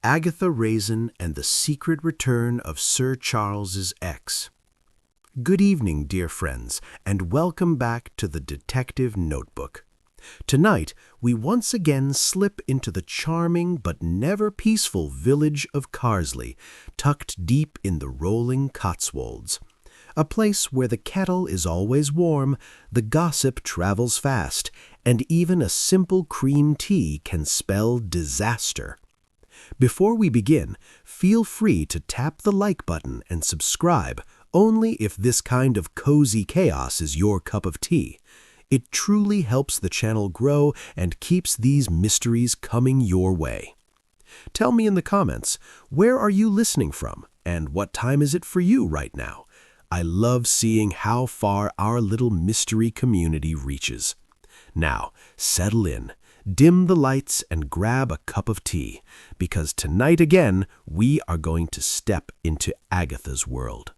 Agatha Raisin and the Secret Return of Sir Charles's Ex. Good evening, dear friends, and welcome back to the Detective Notebook. Tonight, we once again slip into the charming but never peaceful village of Carsely, tucked deep in the rolling Cotswolds. A place where the kettle is always warm, the gossip travels fast, and even a simple cream tea can spell disaster. Before we begin, feel free to tap the like button and subscribe only if this kind of cozy chaos is your cup of tea. It truly helps the channel grow and keeps these mysteries coming your way. Tell me in the comments, where are you listening from and what time is it for you right now? I love seeing how far our little mystery community reaches. Now, settle in. Dim the lights and grab a cup of tea, because tonight again we are going to step into Agatha's world.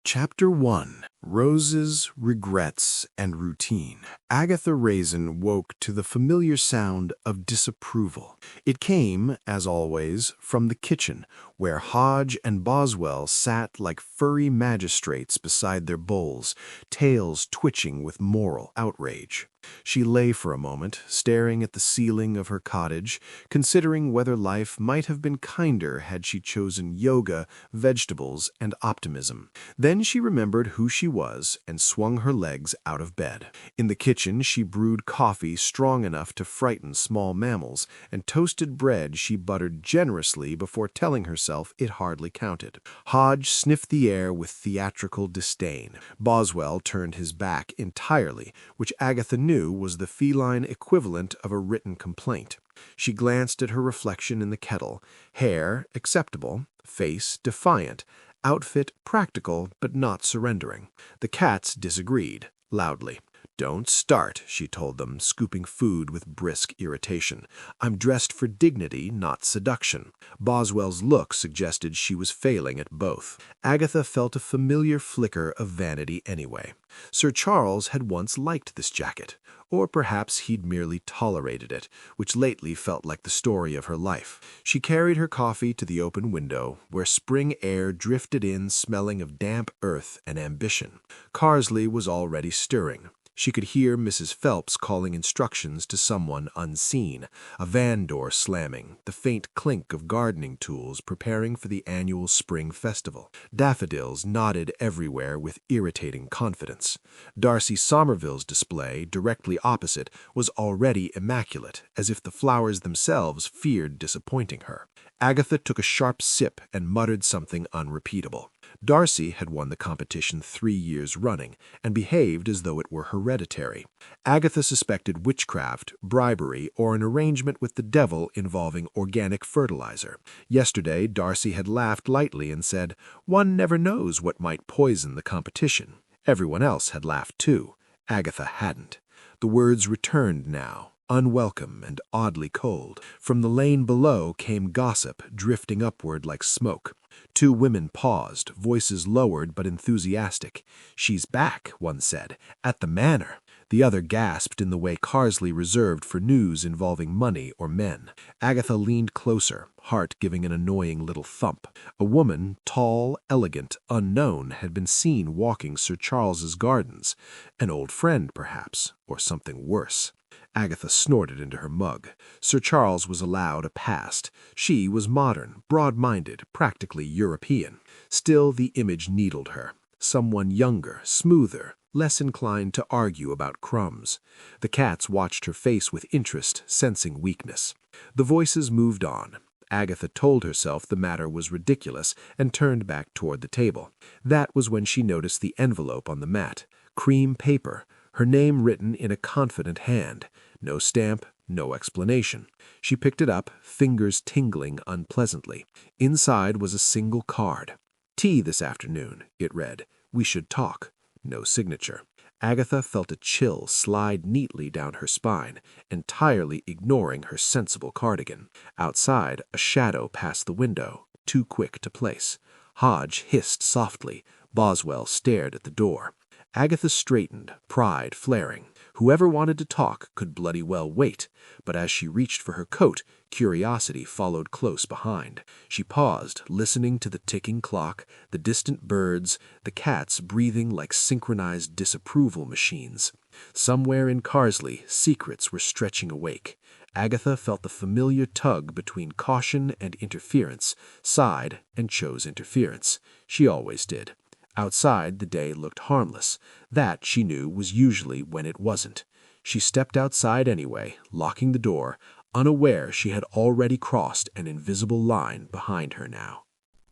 Chapter 1. Roses, Regrets, and Routine. Agatha Raisin woke to the familiar sound of disapproval. It came, as always, from the kitchen, where Hodge and Boswell sat like furry magistrates beside their bowls, tails twitching with moral outrage. She lay for a moment, staring at the ceiling of her cottage, considering whether life might have been kinder had she chosen yoga, vegetables, and optimism. Then she remembered who she was and swung her legs out of bed. In the kitchen, she brewed coffee strong enough to frighten small mammals, and toasted bread she buttered generously before telling herself it hardly counted. Hodge sniffed the air with theatrical disdain. Boswell turned his back entirely, which Agatha knew was the feline equivalent of a written complaint. She glanced at her reflection in the kettle. Hair acceptable, face defiant, outfit practical but not surrendering. The cats disagreed, loudly. "Don't start," she told them, scooping food with brisk irritation. "I'm dressed for dignity, not seduction." Boswell's look suggested she was failing at both. Agatha felt a familiar flicker of vanity anyway. Sir Charles had once liked this jacket, or perhaps he'd merely tolerated it, which lately felt like the story of her life. She carried her coffee to the open window, where spring air drifted in smelling of damp earth and ambition. Carsely was already stirring. She could hear Mrs. Phelps calling instructions to someone unseen, a van door slamming, the faint clink of gardening tools preparing for the annual spring festival. Daffodils nodded everywhere with irritating confidence. Darcy Somerville's display, directly opposite, was already immaculate, as if the flowers themselves feared disappointing her. Agatha took a sharp sip and muttered something unrepeatable. Darcy had won the competition 3 years running and behaved as though it were hereditary. Agatha suspected witchcraft, bribery, or an arrangement with the devil involving organic fertilizer. Yesterday, Darcy had laughed lightly and said, "One never knows what might poison the competition." Everyone else had laughed too. Agatha hadn't. The words returned now, unwelcome and oddly cold. From the lane below came gossip, drifting upward like smoke. 2 women paused, voices lowered but enthusiastic. "She's back," one said, "at the manor." The other gasped in the way Carsely reserved for news involving money or men. Agatha leaned closer, heart giving an annoying little thump. A woman, tall, elegant, unknown, had been seen walking Sir Charles's gardens. An old friend, perhaps, or something worse. Agatha snorted into her mug. Sir Charles was allowed a past. She was modern, broad-minded, practically European. Still, the image needled her. Someone younger, smoother, less inclined to argue about crumbs. The cats watched her face with interest, sensing weakness. The voices moved on. Agatha told herself the matter was ridiculous and turned back toward the table. That was when she noticed the envelope on the mat. Cream paper, her name written in a confident hand. No stamp, no explanation. She picked it up, fingers tingling unpleasantly. Inside was a single card. "Tea this afternoon," it read. "We should talk." No signature. Agatha felt a chill slide neatly down her spine, entirely ignoring her sensible cardigan. Outside, a shadow passed the window, too quick to place. Hodge hissed softly. Boswell stared at the door. Agatha straightened, pride flaring. Whoever wanted to talk could bloody well wait, but as she reached for her coat, curiosity followed close behind. She paused, listening to the ticking clock, the distant birds, the cats breathing like synchronized disapproval machines. Somewhere in Carsely, secrets were stretching awake. Agatha felt the familiar tug between caution and interference, sighed, and chose interference. She always did. Outside, the day looked harmless. That, she knew, was usually when it wasn't. She stepped outside anyway, locking the door, unaware she had already crossed an invisible line behind her now.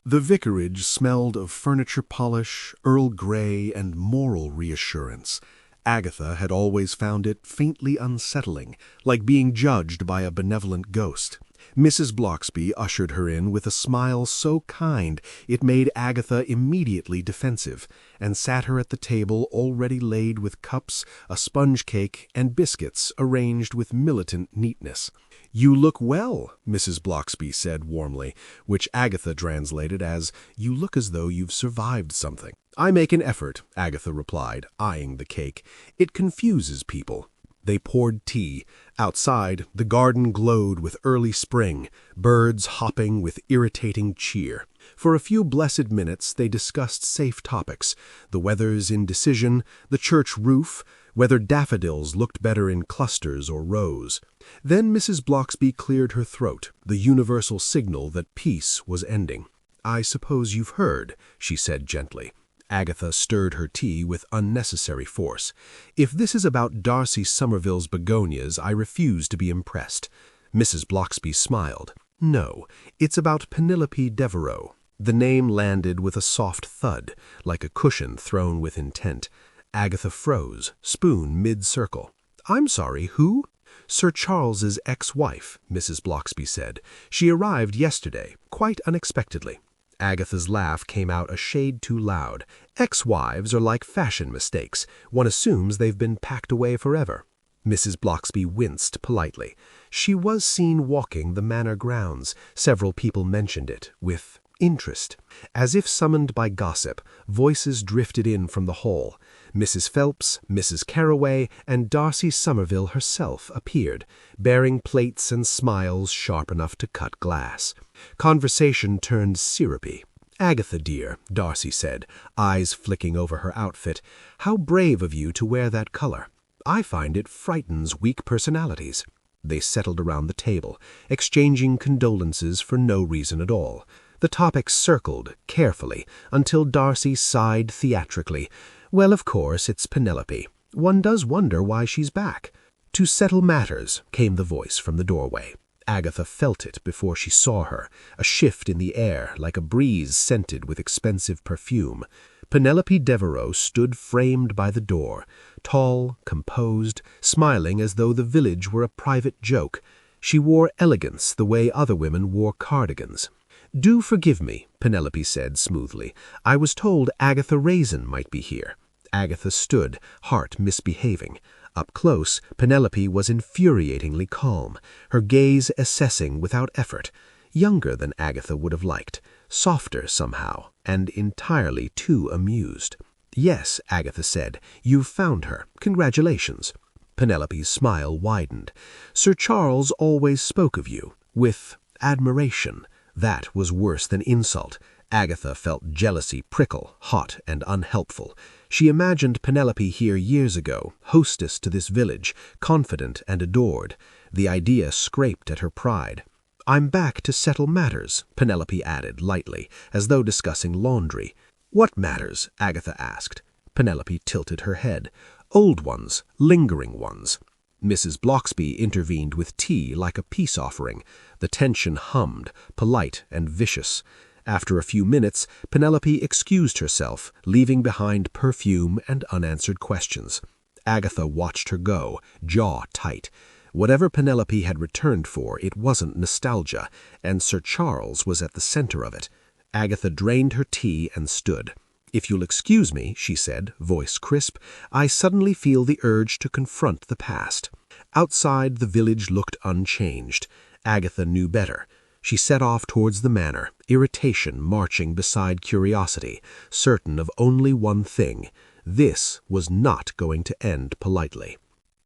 The vicarage smelled of furniture polish, Earl Grey, and moral reassurance. Agatha had always found it faintly unsettling, like being judged by a benevolent ghost. Mrs. Bloxby ushered her in with a smile so kind it made Agatha immediately defensive, and sat her at the table already laid with cups, a sponge cake, and biscuits arranged with militant neatness. "You look well," Mrs. Bloxby said warmly, which Agatha translated as, "You look as though you've survived something." "I make an effort," Agatha replied, eyeing the cake. "It confuses people." They poured tea. Outside, the garden glowed with early spring, birds hopping with irritating cheer. For a few blessed minutes they discussed safe topics, the weather's indecision, the church roof, whether daffodils looked better in clusters or rows. Then Mrs. Bloxby cleared her throat, the universal signal that peace was ending. "I suppose you've heard," she said gently. Agatha stirred her tea with unnecessary force. "If this is about Darcy Somerville's begonias, I refuse to be impressed." Mrs. Bloxby smiled. "No, it's about Penelope Devereux." The name landed with a soft thud, like a cushion thrown with intent. Agatha froze, spoon mid-circle. "I'm sorry, who?" "Sir Charles's ex-wife," Mrs. Bloxby said. "She arrived yesterday, quite unexpectedly." Agatha's laugh came out a shade too loud. Ex-wives are like fashion mistakes. One assumes they've been packed away forever. Mrs. Bloxby winced politely. She was seen walking the manor grounds. Several people mentioned it, with interest. As if summoned by gossip, voices drifted in from the hall. Mrs. Phelps, Mrs. Carroway, and Darcy Somerville herself appeared, bearing plates and smiles sharp enough to cut glass. Conversation turned syrupy. "Agatha, dear," Darcy said, eyes flicking over her outfit, "how brave of you to wear that color. I find it frightens weak personalities." They settled around the table, exchanging condolences for no reason at all. The topic circled, carefully, until Darcy sighed theatrically. "Well, of course, it's Penelope. One does wonder why she's back." "To settle matters," came the voice from the doorway. Agatha felt it before she saw her, a shift in the air like a breeze scented with expensive perfume. Penelope Devereux stood framed by the door, tall, composed, smiling as though the village were a private joke. She wore elegance the way other women wore cardigans. "Do forgive me," Penelope said smoothly. "I was told Agatha Raisin might be here." Agatha stood, heart misbehaving. Up close, Penelope was infuriatingly calm, her gaze assessing without effort. Younger than Agatha would have liked, softer somehow, and entirely too amused. "Yes," Agatha said, "you've found her. Congratulations." Penelope's smile widened. "Sir Charles always spoke of you, with admiration." That was worse than insult. Agatha felt jealousy prickle, hot and unhelpful. She imagined Penelope here years ago, hostess to this village, confident and adored. The idea scraped at her pride. "I'm back to settle matters," Penelope added lightly, as though discussing laundry. "What matters?" Agatha asked. Penelope tilted her head. "Old ones, lingering ones." Mrs. Bloxby intervened with tea like a peace offering. The tension hummed, polite and vicious. After a few minutes, Penelope excused herself, leaving behind perfume and unanswered questions. Agatha watched her go, jaw tight. Whatever Penelope had returned for, it wasn't nostalgia, and Sir Charles was at the center of it. Agatha drained her tea and stood. "If you'll excuse me," she said, voice crisp, "I suddenly feel the urge to confront the past." Outside, the village looked unchanged. Agatha knew better. She set off towards the manor, irritation marching beside curiosity, certain of only one thing. This was not going to end politely.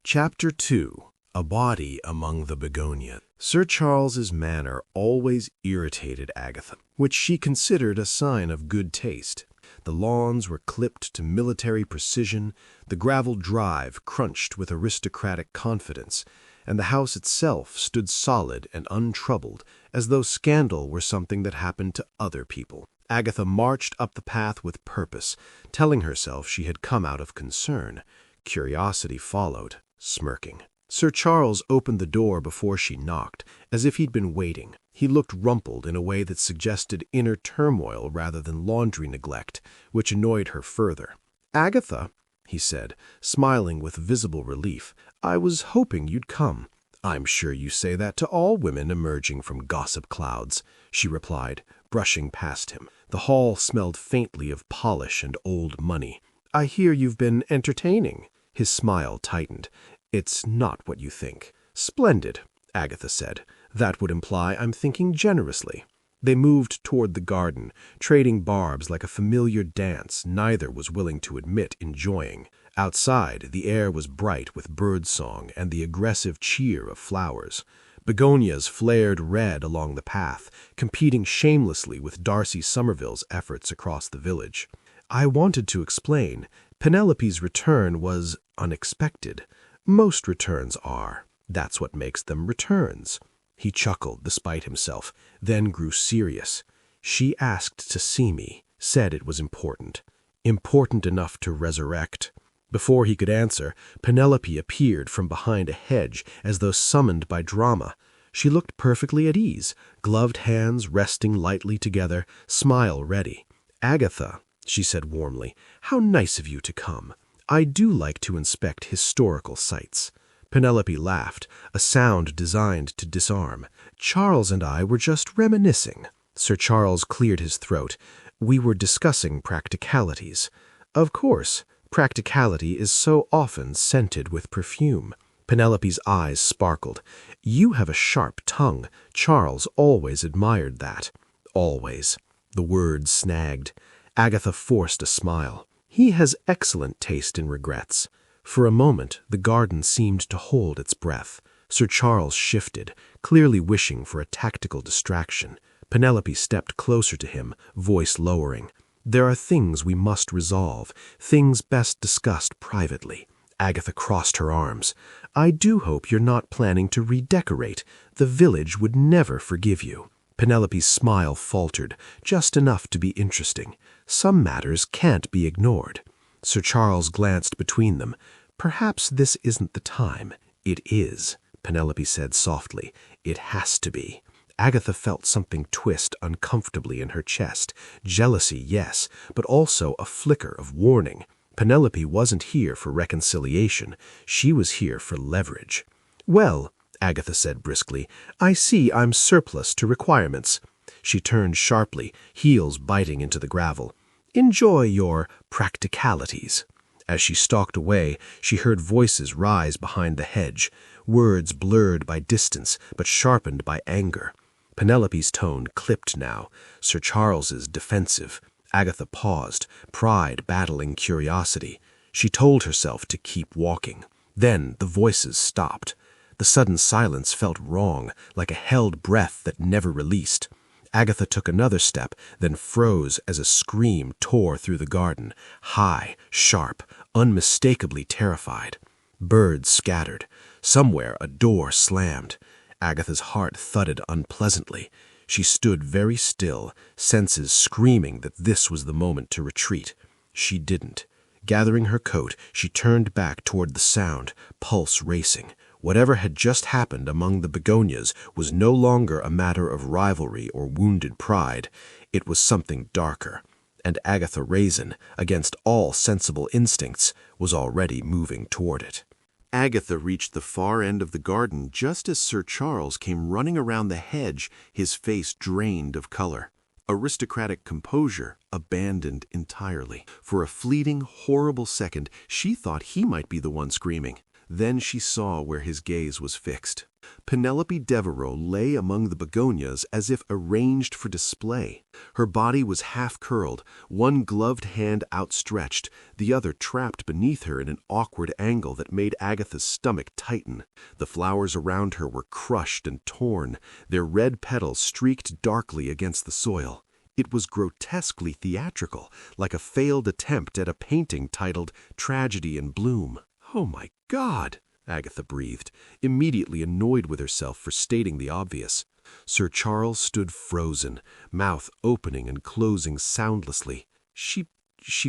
Chapter 2. A Body Among the Begonias. Sir Charles's manner always irritated Agatha, which she considered a sign of good taste. The lawns were clipped to military precision, the gravel drive crunched with aristocratic confidence, and the house itself stood solid and untroubled, as though scandal were something that happened to other people. Agatha marched up the path with purpose, telling herself she had come out of concern. Curiosity followed, smirking. Sir Charles opened the door before she knocked, as if he'd been waiting. He looked rumpled in a way that suggested inner turmoil rather than laundry neglect, which annoyed her further. "Agatha," he said, smiling with visible relief, "I was hoping you'd come." "I'm sure you say that to all women emerging from gossip clouds," she replied, brushing past him. The hall smelled faintly of polish and old money. "I hear you've been entertaining." His smile tightened. "It's not what you think." "Splendid," Agatha said. "That would imply I'm thinking generously." They moved toward the garden, trading barbs like a familiar dance neither was willing to admit enjoying. Outside, the air was bright with birdsong and the aggressive cheer of flowers. Begonias flared red along the path, competing shamelessly with Darcy Somerville's efforts across the village. "I wanted to explain. Penelope's return was unexpected. Most returns are. That's what makes them returns." He chuckled despite himself, then grew serious. "She asked to see me, said it was important. Important enough to resurrect." Before he could answer, Penelope appeared from behind a hedge as though summoned by drama. She looked perfectly at ease, gloved hands resting lightly together, smile ready. "Agatha," she said warmly, "how nice of you to come. I do like to inspect historical sites." Penelope laughed, a sound designed to disarm. "Charles and I were just reminiscing." Sir Charles cleared his throat. "We were discussing practicalities. Of course, practicality is so often scented with perfume." Penelope's eyes sparkled. "You have a sharp tongue. Charles always admired that." "Always." The word snagged. Agatha forced a smile. "He has excellent taste in regrets." For a moment, the garden seemed to hold its breath. Sir Charles shifted, clearly wishing for a tactical distraction. Penelope stepped closer to him, voice lowering. "There are things we must resolve, things best discussed privately." Agatha crossed her arms. "I do hope you're not planning to redecorate. The village would never forgive you." Penelope's smile faltered, just enough to be interesting. "Some matters can't be ignored." Sir Charles glanced between them. "Perhaps this isn't the time." "It is," Penelope said softly. "It has to be." Agatha felt something twist uncomfortably in her chest. Jealousy, yes, but also a flicker of warning. Penelope wasn't here for reconciliation. She was here for leverage. "Well," Agatha said briskly, "I see I'm surplus to requirements." She turned sharply, heels biting into the gravel. "Enjoy your practicalities." As she stalked away, she heard voices rise behind the hedge, words blurred by distance but sharpened by anger. Penelope's tone clipped now, Sir Charles's defensive. Agatha paused, pride battling curiosity. She told herself to keep walking. Then the voices stopped. The sudden silence felt wrong, like a held breath that never released. Agatha took another step, then froze as a scream tore through the garden, high, sharp, unmistakably terrified. Birds scattered. Somewhere a door slammed. Agatha's heart thudded unpleasantly. She stood very still, senses screaming that this was the moment to retreat. She didn't. Gathering her coat, she turned back toward the sound, pulse racing. Whatever had just happened among the begonias was no longer a matter of rivalry or wounded pride. It was something darker. And Agatha Raisin, against all sensible instincts, was already moving toward it. Agatha reached the far end of the garden just as Sir Charles came running around the hedge, his face drained of color. Aristocratic composure abandoned entirely. For a fleeting, horrible second, she thought he might be the one screaming. Then she saw where his gaze was fixed. Penelope Devereux lay among the begonias as if arranged for display. Her body was half-curled, one gloved hand outstretched, the other trapped beneath her in an awkward angle that made Agatha's stomach tighten. The flowers around her were crushed and torn, their red petals streaked darkly against the soil. It was grotesquely theatrical, like a failed attempt at a painting titled Tragedy in Bloom. "Oh my God!" Agatha breathed, immediately annoyed with herself for stating the obvious. Sir Charles stood frozen, mouth opening and closing soundlessly. She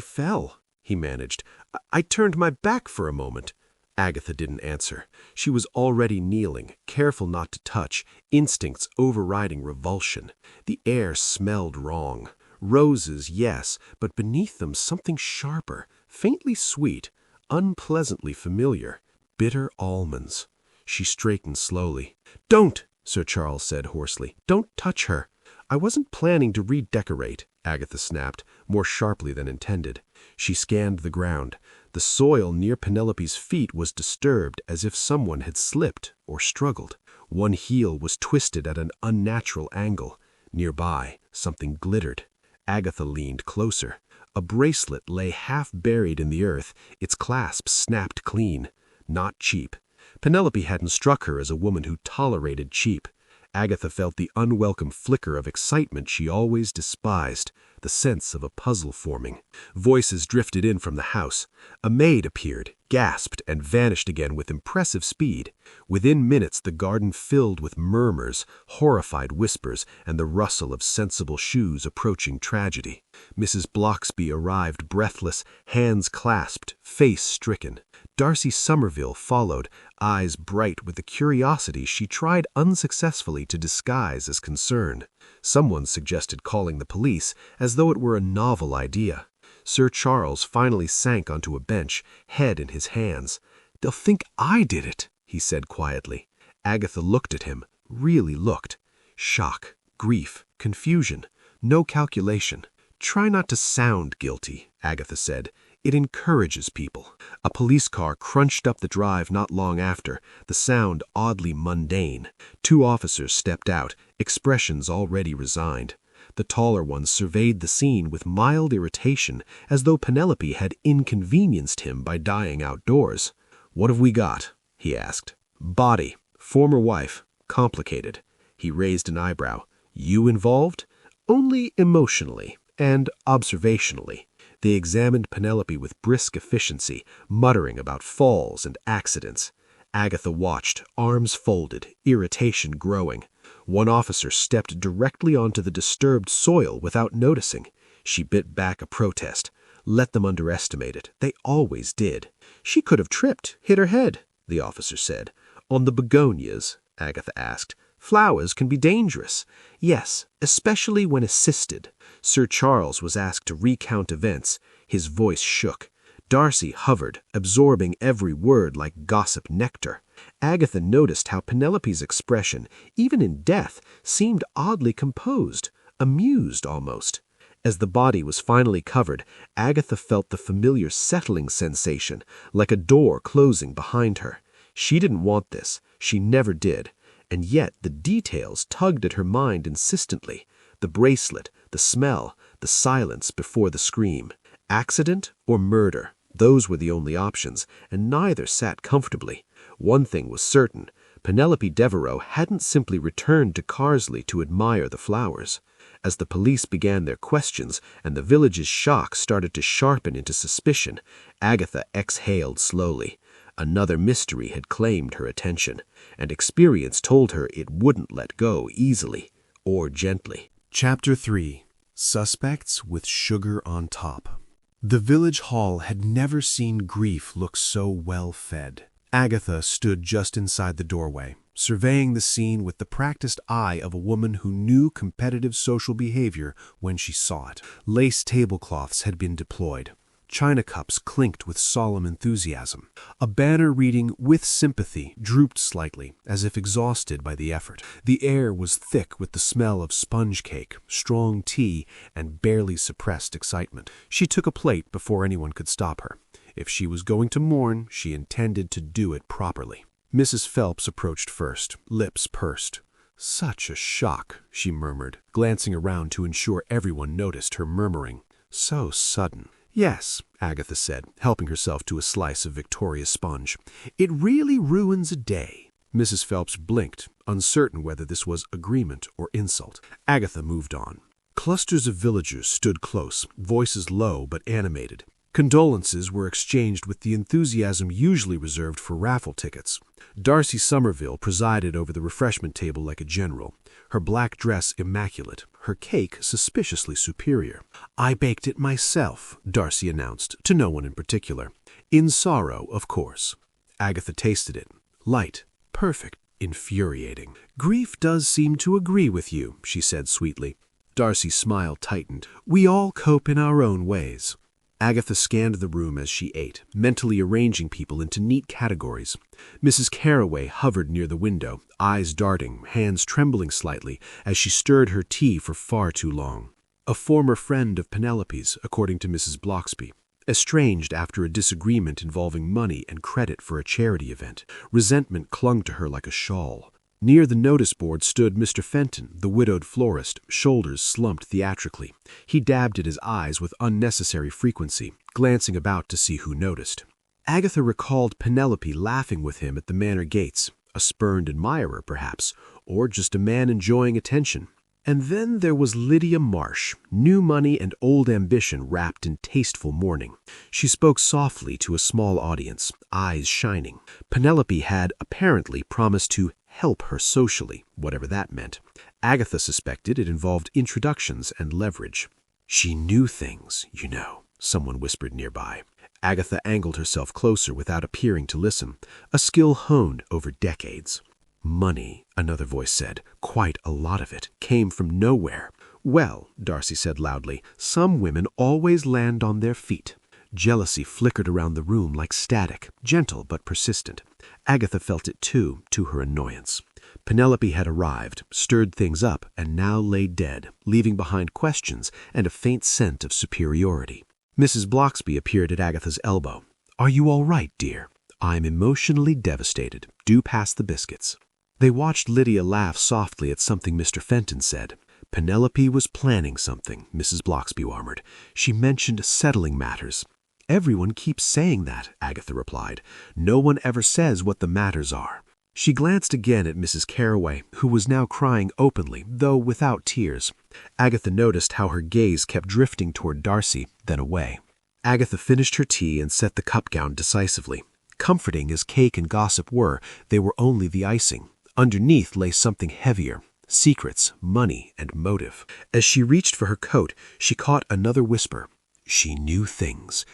fell," he managed. I turned my back for a moment." Agatha didn't answer. She was already kneeling, careful not to touch, instincts overriding revulsion. The air smelled wrong. Roses, yes, but beneath them something sharper, faintly sweet, unpleasantly familiar. Bitter almonds. She straightened slowly. "Don't!" Sir Charles said hoarsely. "Don't touch her." "I wasn't planning to redecorate," Agatha snapped, more sharply than intended. She scanned the ground. The soil near Penelope's feet was disturbed, as if someone had slipped or struggled. One heel was twisted at an unnatural angle. Nearby, something glittered. Agatha leaned closer. A bracelet lay half buried in the earth, its clasp snapped clean. Not cheap. Penelope hadn't struck her as a woman who tolerated cheap. Agatha felt the unwelcome flicker of excitement she always despised, the sense of a puzzle forming. Voices drifted in from the house. A maid appeared, gasped, and vanished again with impressive speed. Within minutes the garden filled with murmurs, horrified whispers, and the rustle of sensible shoes approaching tragedy. Mrs. Bloxby arrived breathless, hands clasped, face stricken. Darcy Somerville followed, eyes bright with the curiosity she tried unsuccessfully to disguise as concern. Someone suggested calling the police, as though it were a novel idea. Sir Charles finally sank onto a bench, head in his hands. "They'll think I did it," he said quietly. Agatha looked at him, really looked. Shock, grief, confusion, no calculation. "Try not to sound guilty," Agatha said. "It encourages people." A police car crunched up the drive not long after, the sound oddly mundane. 2 officers stepped out, expressions already resigned. The taller one surveyed the scene with mild irritation, as though Penelope had inconvenienced him by dying outdoors. "What have we got?" he asked. "Body. Former wife. Complicated." He raised an eyebrow. "You involved?" "Only emotionally and observationally." They examined Penelope with brisk efficiency, muttering about falls and accidents. Agatha watched, arms folded, irritation growing. One officer stepped directly onto the disturbed soil without noticing. She bit back a protest. Let them underestimate it. They always did. "She could have tripped, hit her head," the officer said. "On the begonias?" Agatha asked. "Flowers can be dangerous." "Yes, especially when assisted." Sir Charles was asked to recount events. His voice shook. Darcy hovered, absorbing every word like gossip nectar. Agatha noticed how Penelope's expression, even in death, seemed oddly composed, amused almost. As the body was finally covered, Agatha felt the familiar settling sensation, like a door closing behind her. She didn't want this. She never did. And yet the details tugged at her mind insistently. The bracelet, the smell, the silence before the scream. Accident or murder, those were the only options, and neither sat comfortably. One thing was certain. Penelope Devereux hadn't simply returned to Carsely to admire the flowers. As the police began their questions and the village's shock started to sharpen into suspicion, Agatha exhaled slowly. Another mystery had claimed her attention, and experience told her it wouldn't let go easily or gently. Chapter 3. Suspects with Sugar on Top. The village hall had never seen grief look so well fed. Agatha stood just inside the doorway, surveying the scene with the practiced eye of a woman who knew competitive social behavior when she saw it. Lace tablecloths had been deployed. China cups clinked with solemn enthusiasm. A banner reading "With Sympathy" drooped slightly, as if exhausted by the effort. The air was thick with the smell of sponge cake, strong tea, and barely suppressed excitement. She took a plate before anyone could stop her. If she was going to mourn, she intended to do it properly. Mrs. Phelps approached first, lips pursed. "Such a shock," she murmured, glancing around to ensure everyone noticed her murmuring. "So sudden." "Yes," Agatha said, helping herself to a slice of Victoria sponge. "It really ruins a day." Mrs. Phelps blinked, uncertain whether this was agreement or insult. Agatha moved on. Clusters of villagers stood close, voices low but animated. Condolences were exchanged with the enthusiasm usually reserved for raffle tickets. Darcy Somerville presided over the refreshment table like a general, her black dress immaculate, her cake suspiciously superior. "I baked it myself," Darcy announced, to no one in particular. "In sorrow, of course." Agatha tasted it. Light, perfect, infuriating. "Grief does seem to agree with you," she said sweetly. Darcy's smile tightened. "We all cope in our own ways." Agatha scanned the room as she ate, mentally arranging people into neat categories. Mrs. Carroway hovered near the window, eyes darting, hands trembling slightly, as she stirred her tea for far too long. A former friend of Penelope's, according to Mrs. Bloxby. Estranged after a disagreement involving money and credit for a charity event. Resentment clung to her like a shawl. Near the notice board stood Mr. Fenton, the widowed florist, shoulders slumped theatrically. He dabbed at his eyes with unnecessary frequency, glancing about to see who noticed. Agatha recalled Penelope laughing with him at the manor gates, a spurned admirer, perhaps, or just a man enjoying attention. And then there was Lydia Marsh, new money and old ambition wrapped in tasteful mourning. She spoke softly to a small audience, eyes shining. Penelope had apparently promised to help her socially, whatever that meant. Agatha suspected it involved introductions and leverage. "She knew things, you know," someone whispered nearby. Agatha angled herself closer without appearing to listen, a skill honed over decades. "Money," another voice said, "quite a lot of it, came from nowhere." "Well," Darcy said loudly, "some women always land on their feet." Jealousy flickered around the room like static, gentle but persistent. Agatha felt it too, to her annoyance. Penelope had arrived, stirred things up, and now lay dead, leaving behind questions and a faint scent of superiority. Mrs. Bloxby appeared at Agatha's elbow. "Are you all right, dear? I'm emotionally devastated. Do pass the biscuits." They watched Lydia laugh softly at something Mr. Fenton said. Penelope was planning something, Mrs. Bloxby murmured. She mentioned settling matters. "Everyone keeps saying that," Agatha replied. "No one ever says what the matters are." She glanced again at Mrs. Carroway, who was now crying openly, though without tears. Agatha noticed how her gaze kept drifting toward Darcy, then away. Agatha finished her tea and set the cup-gown decisively. Comforting as cake and gossip were, they were only the icing. Underneath lay something heavier. Secrets, money, and motive. As she reached for her coat, she caught another whisper. She knew things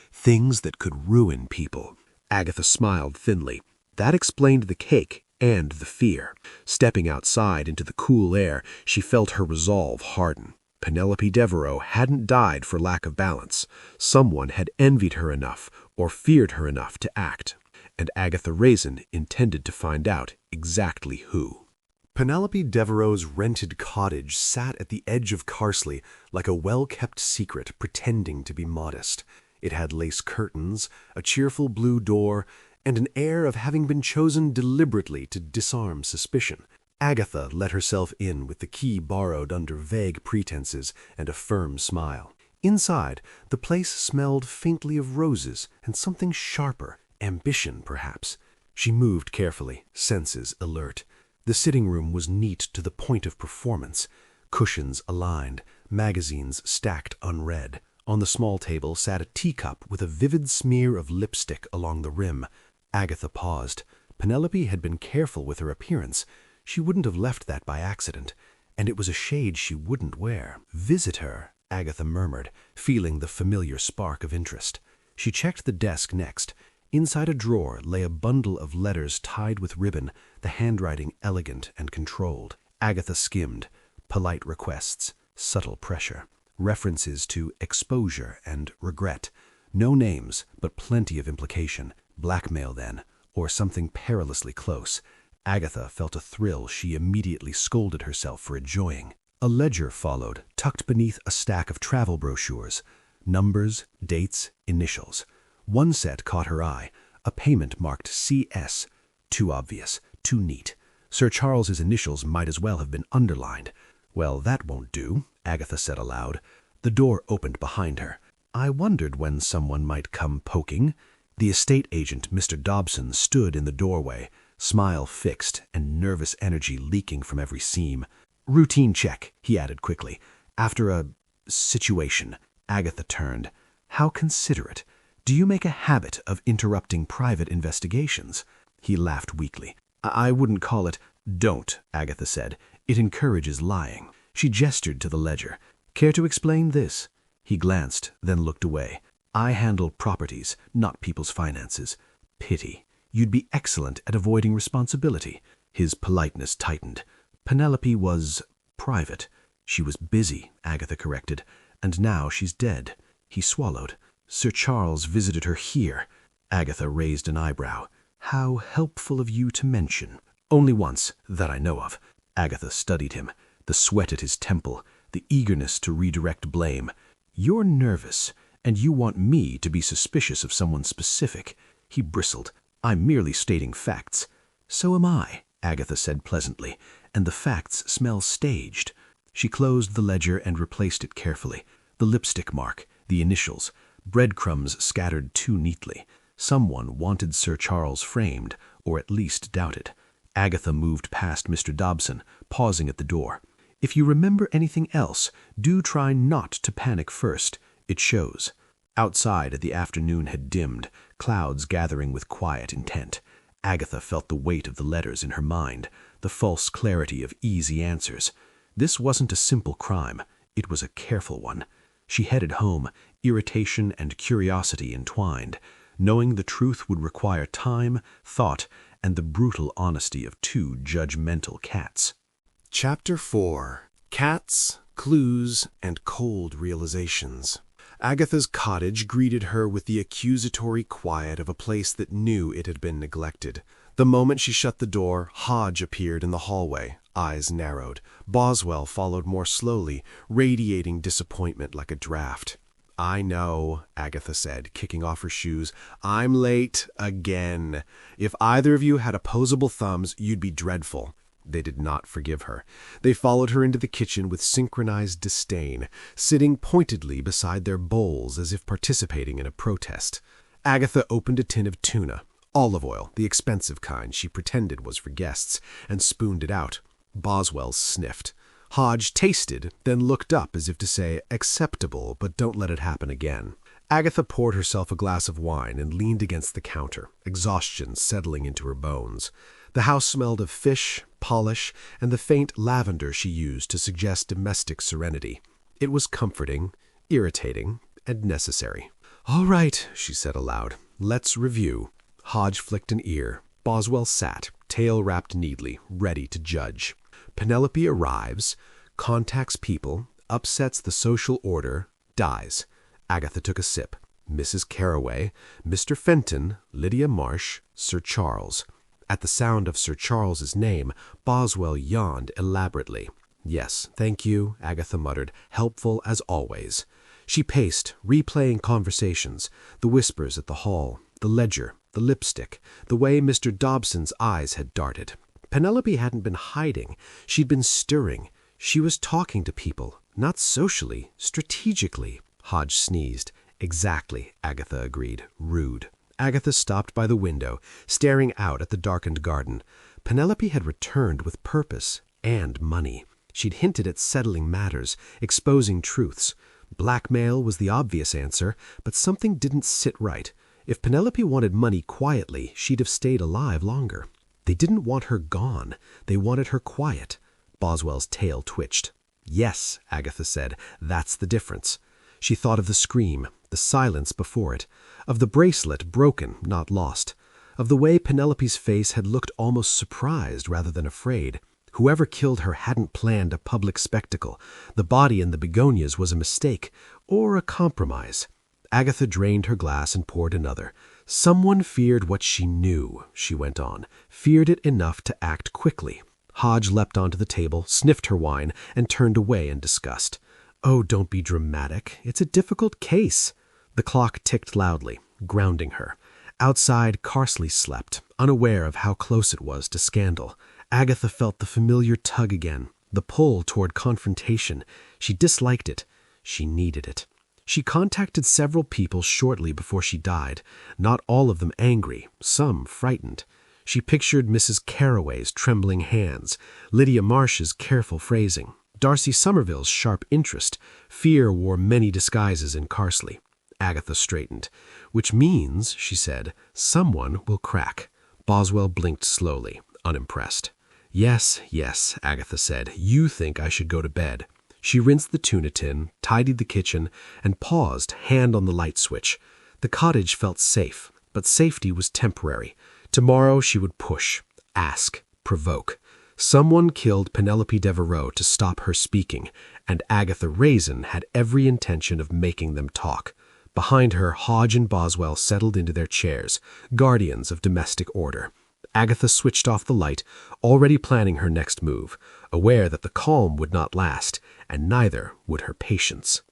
that could ruin people. Agatha smiled thinly. That explained the cake and the fear. Stepping outside into the cool air, she felt her resolve harden. Penelope Devereux hadn't died for lack of balance. Someone had envied her enough or feared her enough to act. And Agatha Raisin intended to find out exactly who. Penelope Devereux's rented cottage sat at the edge of Carsely like a well-kept secret pretending to be modest. It had lace curtains, a cheerful blue door, and an air of having been chosen deliberately to disarm suspicion. Agatha let herself in with the key borrowed under vague pretenses and a firm smile. Inside, the place smelled faintly of roses and something sharper, ambition perhaps. She moved carefully, senses alert. The sitting room was neat to the point of performance. Cushions aligned, magazines stacked unread. On the small table sat a teacup with a vivid smear of lipstick along the rim. Agatha paused. Penelope had been careful with her appearance. She wouldn't have left that by accident, and it was a shade she wouldn't wear. "Visitor," Agatha murmured, feeling the familiar spark of interest. She checked the desk next. Inside a drawer lay a bundle of letters tied with ribbon, the handwriting elegant and controlled. Agatha skimmed. Polite requests, subtle pressure, references to exposure and regret. No names, but plenty of implication. Blackmail, then, or something perilously close. Agatha felt a thrill she immediately scolded herself for enjoying. A ledger followed, tucked beneath a stack of travel brochures. Numbers, dates, initials. One set caught her eye, a payment marked CS. Too obvious, too neat. Sir Charles's initials might as well have been underlined. "Well, that won't do," Agatha said aloud. The door opened behind her. "I wondered when someone might come poking." The estate agent, Mr. Dobson, stood in the doorway, smile fixed and nervous energy leaking from every seam. "Routine check," he added quickly. "After a situation." Agatha turned. "How considerate. Do you make a habit of interrupting private investigations?" He laughed weakly. "I wouldn't call it—" "Don't," Agatha said. "It encourages lying." She gestured to the ledger. "Care to explain this?" He glanced, then looked away. "I handle properties, not people's finances. Pity. You'd be excellent at avoiding responsibility." His politeness tightened. Penelope was private. She was busy, Agatha corrected. And now she's dead. He swallowed. Sir Charles visited her here. Agatha raised an eyebrow. "How helpful of you to mention." "Only once, that I know of." Agatha studied him, the sweat at his temple, the eagerness to redirect blame. "You're nervous, and you want me to be suspicious of someone specific." He bristled. "I'm merely stating facts." "So am I," Agatha said pleasantly, "and the facts smell staged." She closed the ledger and replaced it carefully. The lipstick mark, the initials, breadcrumbs scattered too neatly. Someone wanted Sir Charles framed, or at least doubted. Agatha moved past Mr. Dobson, pausing at the door. "If you remember anything else, do try not to panic first. It shows." Outside, the afternoon had dimmed, clouds gathering with quiet intent. Agatha felt the weight of the letters in her mind, the false clarity of easy answers. This wasn't a simple crime. It was a careful one. She headed home, irritation and curiosity entwined, knowing the truth would require time, thought, and the brutal honesty of two judgmental cats. Chapter 4. Cats, Clues, and Cold Realizations. Agatha's cottage greeted her with the accusatory quiet of a place that knew it had been neglected. The moment she shut the door, Hodge appeared in the hallway, eyes narrowed. Boswell followed more slowly, radiating disappointment like a draft. "I know," Agatha said, kicking off her shoes. "I'm late again. If either of you had opposable thumbs, you'd be dreadful." They did not forgive her. They followed her into the kitchen with synchronized disdain, sitting pointedly beside their bowls as if participating in a protest. Agatha opened a tin of tuna, olive oil, the expensive kind she pretended was for guests, and spooned it out. Boswell sniffed. Hodge tasted, then looked up as if to say, "Acceptable, but don't let it happen again." Agatha poured herself a glass of wine and leaned against the counter, exhaustion settling into her bones. The house smelled of fish, polish, and the faint lavender she used to suggest domestic serenity. It was comforting, irritating, and necessary. "All right," she said aloud. "Let's review." Hodge flicked an ear. Boswell sat, tail wrapped neatly, ready to judge. Penelope arrives, contacts people, upsets the social order, dies. Agatha took a sip. Mrs. Carroway, Mr. Fenton, Lydia Marsh, Sir Charles. At the sound of Sir Charles's name, Boswell yawned elaborately. "Yes, thank you," Agatha muttered, "helpful as always." She paced, replaying conversations, the whispers at the hall, the ledger, the lipstick, the way Mr. Dobson's eyes had darted. Penelope hadn't been hiding. She'd been stirring. She was talking to people, not socially, strategically. Hodge sneezed. "Exactly," Agatha agreed. "Rude." Agatha stopped by the window, staring out at the darkened garden. Penelope had returned with purpose and money. She'd hinted at settling matters, exposing truths. Blackmail was the obvious answer, but something didn't sit right. If Penelope wanted money quietly, she'd have stayed alive longer. They didn't want her gone. They wanted her quiet. Boswell's tail twitched. "Yes," Agatha said, "that's the difference." She thought of the scream, the silence before it, of the bracelet broken, not lost, of the way Penelope's face had looked almost surprised rather than afraid. Whoever killed her hadn't planned a public spectacle. The body in the begonias was a mistake, or a compromise. Agatha drained her glass and poured another. "Someone feared what she knew," she went on, "feared it enough to act quickly." Hodge leapt onto the table, sniffed her wine, and turned away in disgust. "Oh, don't be dramatic. It's a difficult case." The clock ticked loudly. grounding her. Outside, Carsely slept, unaware of how close it was to scandal. Agatha felt the familiar tug again, the pull toward confrontation. She disliked it. She needed it. She contacted several people shortly before she died, not all of them angry, some frightened. She pictured Mrs. Carroway's trembling hands, Lydia Marsh's careful phrasing, Darcy Somerville's sharp interest. Fear wore many disguises in Carsely. Agatha straightened. "Which means," she said, "someone will crack." Boswell blinked slowly, unimpressed. "Yes, yes," Agatha said. "You think I should go to bed." She rinsed the tuna tin, tidied the kitchen, and paused, hand on the light switch. The cottage felt safe, but safety was temporary. Tomorrow she would push, ask, provoke. Someone killed Penelope Devereux to stop her speaking, and Agatha Raisin had every intention of making them talk. Behind her, Hodge and Boswell settled into their chairs, guardians of domestic order. Agatha switched off the light, already planning her next move, aware that the calm would not last, and neither would her patience.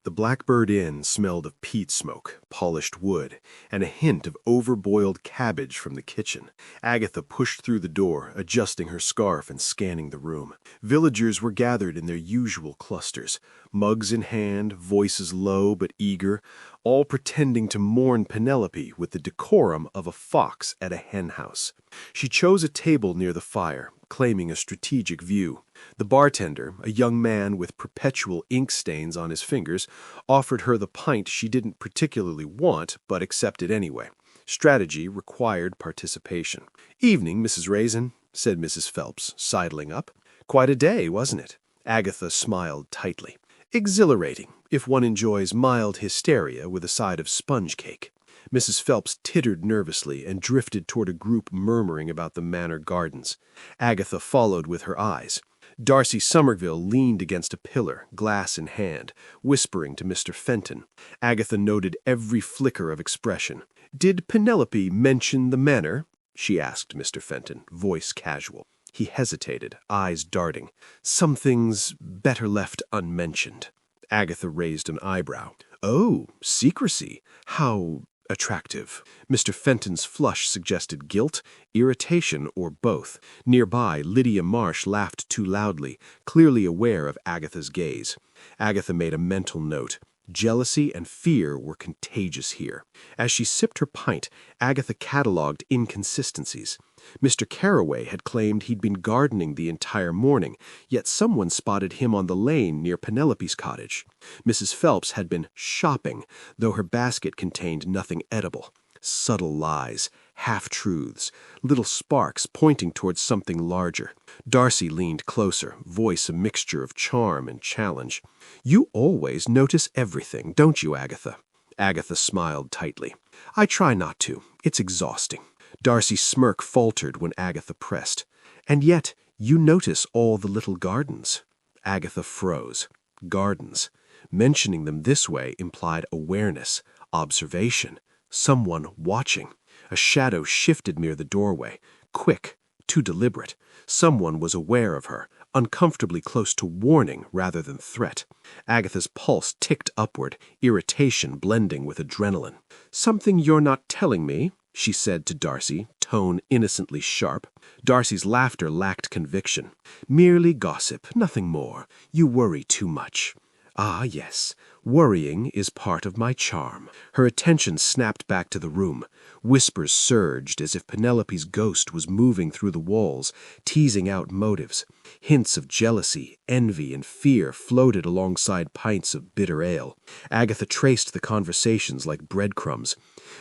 The Blackbird Inn smelled of peat smoke, polished wood, and a hint of overboiled cabbage from the kitchen. Agatha pushed through the door, adjusting her scarf and scanning the room. Villagers were gathered in their usual clusters, mugs in hand, voices low but eager, all pretending to mourn Penelope with the decorum of a fox at a henhouse. She chose a table near the fire, claiming a strategic view. The bartender, a young man with perpetual ink stains on his fingers, offered her the pint she didn't particularly want, but accepted anyway. Strategy required participation. "Evening, Mrs. Raisin," said Mrs. Phelps, sidling up. "Quite a day, wasn't it?" Agatha smiled tightly. "Exhilarating, if one enjoys mild hysteria with a side of sponge cake." Mrs. Phelps tittered nervously and drifted toward a group murmuring about the manor gardens. Agatha followed with her eyes. Darcy Somerville leaned against a pillar, glass in hand, whispering to Mr. Fenton. Agatha noted every flicker of expression. "Did Penelope mention the manor?" she asked Mr. Fenton, voice casual. He hesitated, eyes darting. "Some things better left unmentioned." Agatha raised an eyebrow. "Oh, secrecy. How attractive." Mr. Fenton's flush suggested guilt, irritation, or both. Nearby, Lydia Marsh laughed too loudly, clearly aware of Agatha's gaze. Agatha made a mental note. Jealousy and fear were contagious here. As she sipped her pint, Agatha catalogued inconsistencies. Mr. Carroway had claimed he'd been gardening the entire morning, yet someone spotted him on the lane near Penelope's cottage. Mrs. Phelps had been shopping, though her basket contained nothing edible. Subtle lies, half-truths, little sparks pointing towards something larger. Darcy leaned closer, voice a mixture of charm and challenge. "You always notice everything, don't you, Agatha?" Agatha smiled tightly. "I try not to. It's exhausting." Darcy's smirk faltered when Agatha pressed. "And yet you notice all the little gardens." Agatha froze. Gardens. Mentioning them this way implied awareness, observation, someone watching. A shadow shifted near the doorway. Quick, too deliberate. Someone was aware of her, uncomfortably close to warning rather than threat. Agatha's pulse ticked upward, irritation blending with adrenaline. "Something you're not telling me?" she said to Darcy, tone innocently sharp. Darcy's laughter lacked conviction. "Merely gossip, nothing more. You worry too much." "Ah, yes. Worrying is part of my charm." Her attention snapped back to the room. Whispers surged as if Penelope's ghost was moving through the walls, teasing out motives. Hints of jealousy, envy, and fear floated alongside pints of bitter ale. Agatha traced the conversations like breadcrumbs.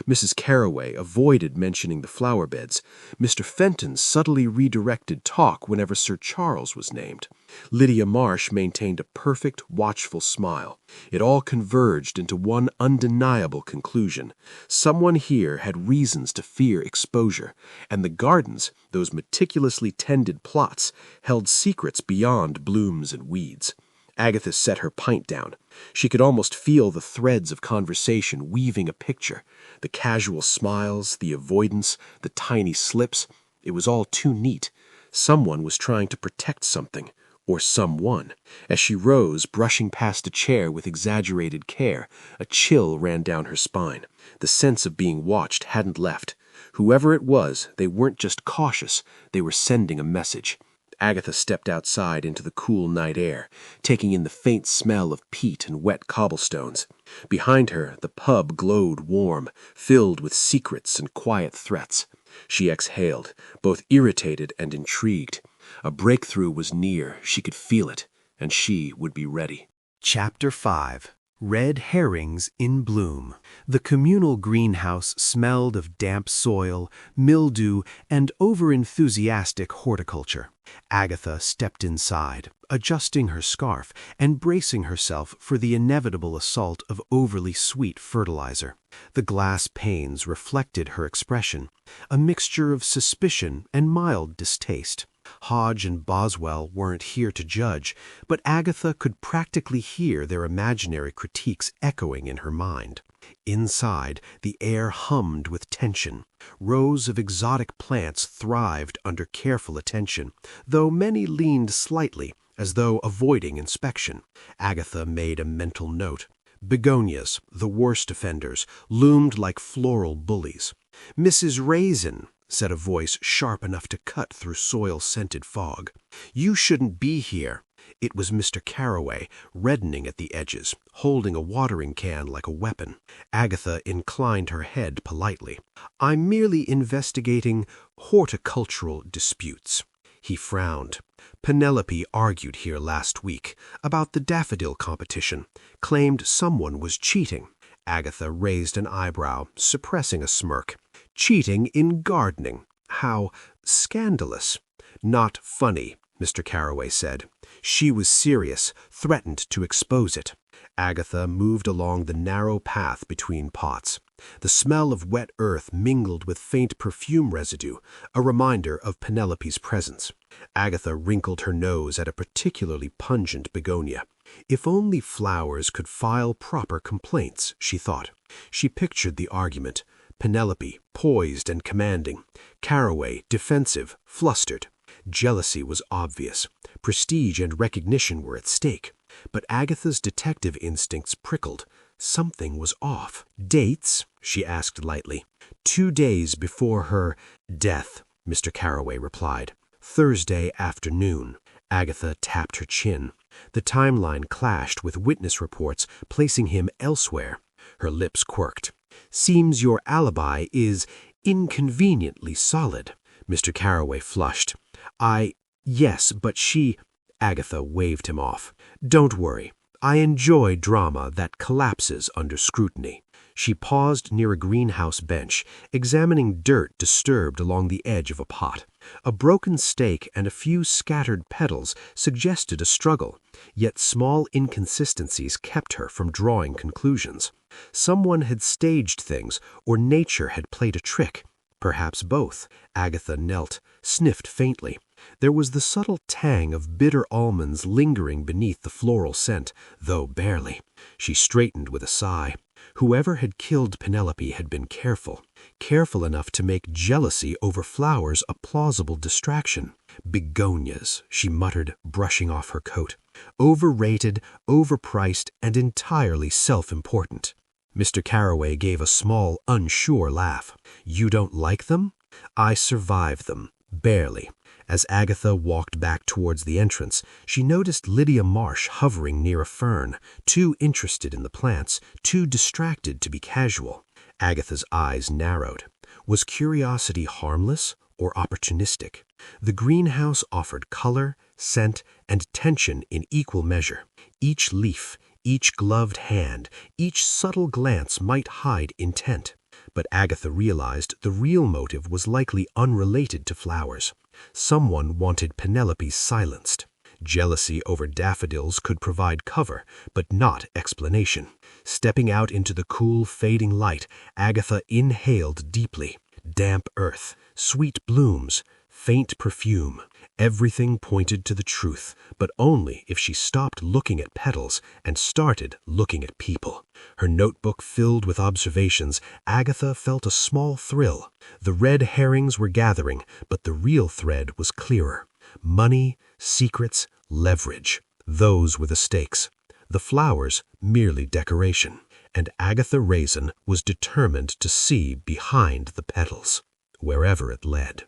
Mrs. Carroway avoided mentioning the flower beds. Mr. Fenton subtly redirected talk whenever Sir Charles was named. Lydia Marsh maintained a perfect, watchful smile. It all converged into one undeniable conclusion. Someone here had reasons to fear exposure, and the gardens, those meticulously tended plots, held secrets beyond blooms and weeds. Agatha set her pint down. She could almost feel the threads of conversation weaving a picture. The casual smiles, the avoidance, the tiny slips. It was all too neat. Someone was trying to protect something, or someone. As she rose, brushing past a chair with exaggerated care, a chill ran down her spine. The sense of being watched hadn't left. Whoever it was, they weren't just cautious, they were sending a message. Agatha stepped outside into the cool night air, taking in the faint smell of peat and wet cobblestones. Behind her, the pub glowed warm, filled with secrets and quiet threats. She exhaled, both irritated and intrigued. A breakthrough was near, she could feel it, and she would be ready. Chapter 5. Red Herrings in Bloom. The communal greenhouse smelled of damp soil, mildew, and over-enthusiastic horticulture. Agatha stepped inside, adjusting her scarf and bracing herself for the inevitable assault of overly sweet fertilizer. The glass panes reflected her expression, a mixture of suspicion and mild distaste. Hodge and Boswell weren't here to judge, but Agatha could practically hear their imaginary critiques echoing in her mind. Inside, the air hummed with tension. Rows of exotic plants thrived under careful attention, though many leaned slightly, as though avoiding inspection. Agatha made a mental note. Begonias, the worst offenders, loomed like floral bullies. "Mrs. Raisin," said a voice sharp enough to cut through soil-scented fog. "You shouldn't be here." It was Mr. Carroway, reddening at the edges, holding a watering can like a weapon. Agatha inclined her head politely. "I'm merely investigating horticultural disputes." He frowned. "Penelope argued here last week about the daffodil competition, claimed someone was cheating." Agatha raised an eyebrow, suppressing a smirk. "Cheating in gardening. How scandalous." "Not funny," Mr. Carroway said. "She was serious, threatened to expose it." Agatha moved along the narrow path between pots. The smell of wet earth mingled with faint perfume residue, a reminder of Penelope's presence. Agatha wrinkled her nose at a particularly pungent begonia. If only flowers could file proper complaints, she thought. She pictured the argument. Penelope, poised and commanding. Carroway, defensive, flustered. Jealousy was obvious. Prestige and recognition were at stake. But Agatha's detective instincts prickled. Something was off. "Dates?" she asked lightly. 2 days before her death, Mr. Carroway replied. "Thursday afternoon." Agatha tapped her chin. The timeline clashed with witness reports placing him elsewhere. Her lips quirked. "Seems your alibi is inconveniently solid." Mr. Carroway flushed. Yes, but she—" Agatha waved him off. "Don't worry. I enjoy drama that collapses under scrutiny." She paused near a greenhouse bench, examining dirt disturbed along the edge of a pot. A broken stake and a few scattered petals suggested a struggle, yet small inconsistencies kept her from drawing conclusions. Someone had staged things, or nature had played a trick. Perhaps both. Agatha knelt, sniffed faintly. There was the subtle tang of bitter almonds lingering beneath the floral scent, though barely. She straightened with a sigh. Whoever had killed Penelope had been careful enough to make jealousy over flowers a plausible distraction. "Begonias," she muttered, brushing off her coat. "Overrated, overpriced, and entirely self-important." Mr. Carroway gave a small, unsure laugh. "You don't like them?" "I survived them. Barely." As Agatha walked back towards the entrance, she noticed Lydia Marsh hovering near a fern, too interested in the plants, too distracted to be casual. Agatha's eyes narrowed. Was curiosity harmless or opportunistic? The greenhouse offered color, scent, and tension in equal measure. Each leaf, each gloved hand, each subtle glance might hide intent. But Agatha realized the real motive was likely unrelated to flowers. Someone wanted Penelope silenced. Jealousy over daffodils could provide cover, but not explanation. Stepping out into the cool, fading light, Agatha inhaled deeply. Damp earth, sweet blooms, faint perfume. Everything pointed to the truth, but only if she stopped looking at petals and started looking at people. Her notebook filled with observations, Agatha felt a small thrill. The red herrings were gathering, but the real thread was clearer. Money, secrets, leverage. Those were the stakes. The flowers merely decoration. And Agatha Raisin was determined to see behind the petals, wherever it led.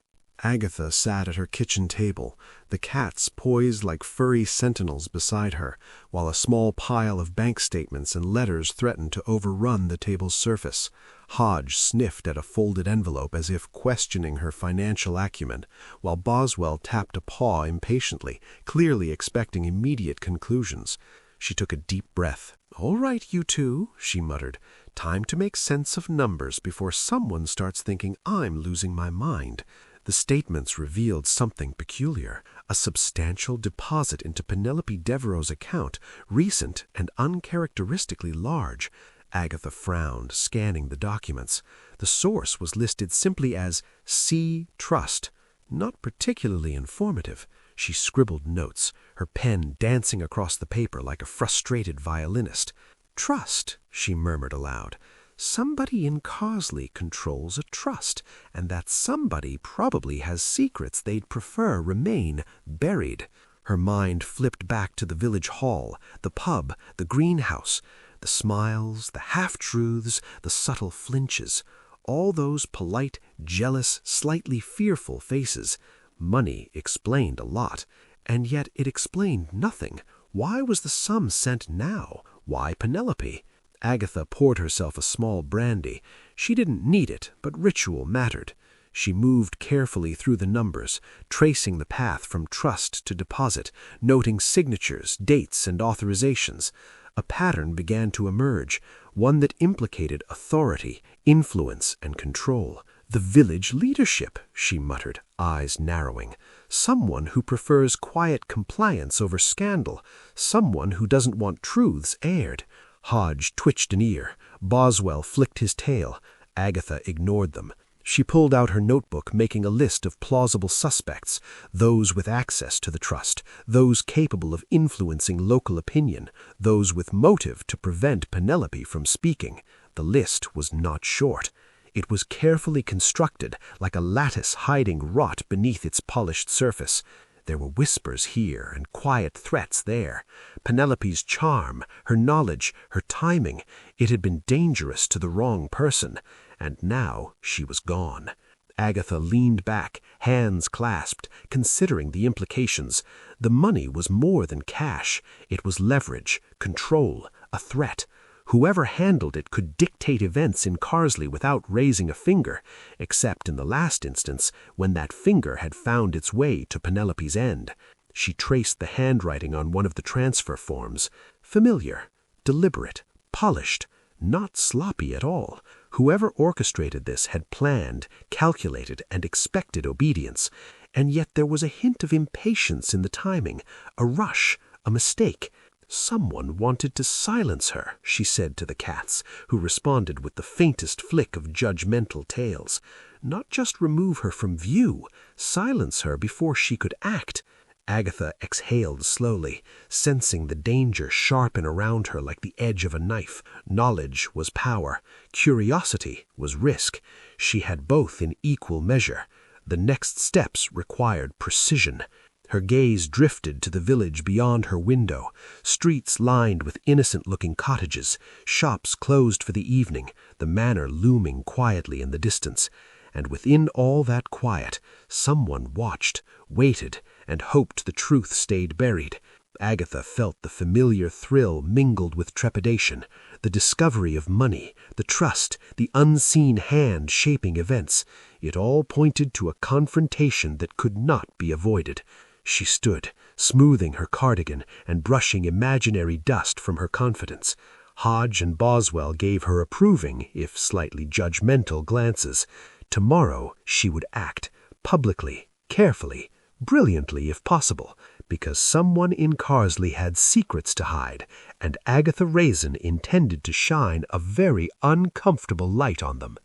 Agatha sat at her kitchen table, the cats poised like furry sentinels beside her, while a small pile of bank statements and letters threatened to overrun the table's surface. Hodge sniffed at a folded envelope as if questioning her financial acumen, while Boswell tapped a paw impatiently, clearly expecting immediate conclusions. She took a deep breath. "All right, you two," she muttered. "Time to make sense of numbers before someone starts thinking I'm losing my mind." The statements revealed something peculiar, a substantial deposit into Penelope Devereux's account, recent and uncharacteristically large. Agatha frowned, scanning the documents. The source was listed simply as C. Trust, not particularly informative. She scribbled notes, her pen dancing across the paper like a frustrated violinist. "Trust," she murmured aloud. "Somebody in Carsely controls a trust, and that somebody probably has secrets they'd prefer remain buried." Her mind flipped back to the village hall, the pub, the greenhouse, the smiles, the half-truths, the subtle flinches, all those polite, jealous, slightly fearful faces. Money explained a lot, and yet it explained nothing. Why was the sum sent now? Why Penelope? Agatha poured herself a small brandy. She didn't need it, but ritual mattered. She moved carefully through the numbers, tracing the path from trust to deposit, noting signatures, dates, and authorizations. A pattern began to emerge, one that implicated authority, influence, and control. "The village leadership," she muttered, eyes narrowing. "Someone who prefers quiet compliance over scandal. Someone who doesn't want truths aired." Hodge twitched an ear. Boswell flicked his tail. Agatha ignored them. She pulled out her notebook, making a list of plausible suspects, those with access to the trust, those capable of influencing local opinion, those with motive to prevent Penelope from speaking. The list was not short. It was carefully constructed, like a lattice hiding rot beneath its polished surface. There were whispers here and quiet threats there. Penelope's charm, her knowledge, her timing, it had been dangerous to the wrong person, and now she was gone. Agatha leaned back, hands clasped, considering the implications. The money was more than cash. It was leverage, control, a threat. Whoever handled it could dictate events in Carsely without raising a finger, except in the last instance, when that finger had found its way to Penelope's end. She traced the handwriting on one of the transfer forms. Familiar, deliberate, polished, not sloppy at all. Whoever orchestrated this had planned, calculated, and expected obedience. And yet there was a hint of impatience in the timing, a rush, a mistake. "Someone wanted to silence her," she said to the cats, who responded with the faintest flick of judgmental tails. "Not just remove her from view, silence her before she could act." Agatha exhaled slowly, sensing the danger sharpen around her like the edge of a knife. Knowledge was power. Curiosity was risk. She had both in equal measure. The next steps required precision. Her gaze drifted to the village beyond her window, streets lined with innocent-looking cottages, shops closed for the evening, the manor looming quietly in the distance. And within all that quiet, someone watched, waited, and hoped the truth stayed buried. Agatha felt the familiar thrill mingled with trepidation, the discovery of money, the trust, the unseen hand shaping events. It all pointed to a confrontation that could not be avoided. She stood, smoothing her cardigan and brushing imaginary dust from her confidence. Hodge and Boswell gave her approving, if slightly judgmental, glances. Tomorrow she would act, publicly, carefully, brilliantly if possible, because someone in Carsely had secrets to hide, and Agatha Raisin intended to shine a very uncomfortable light on them.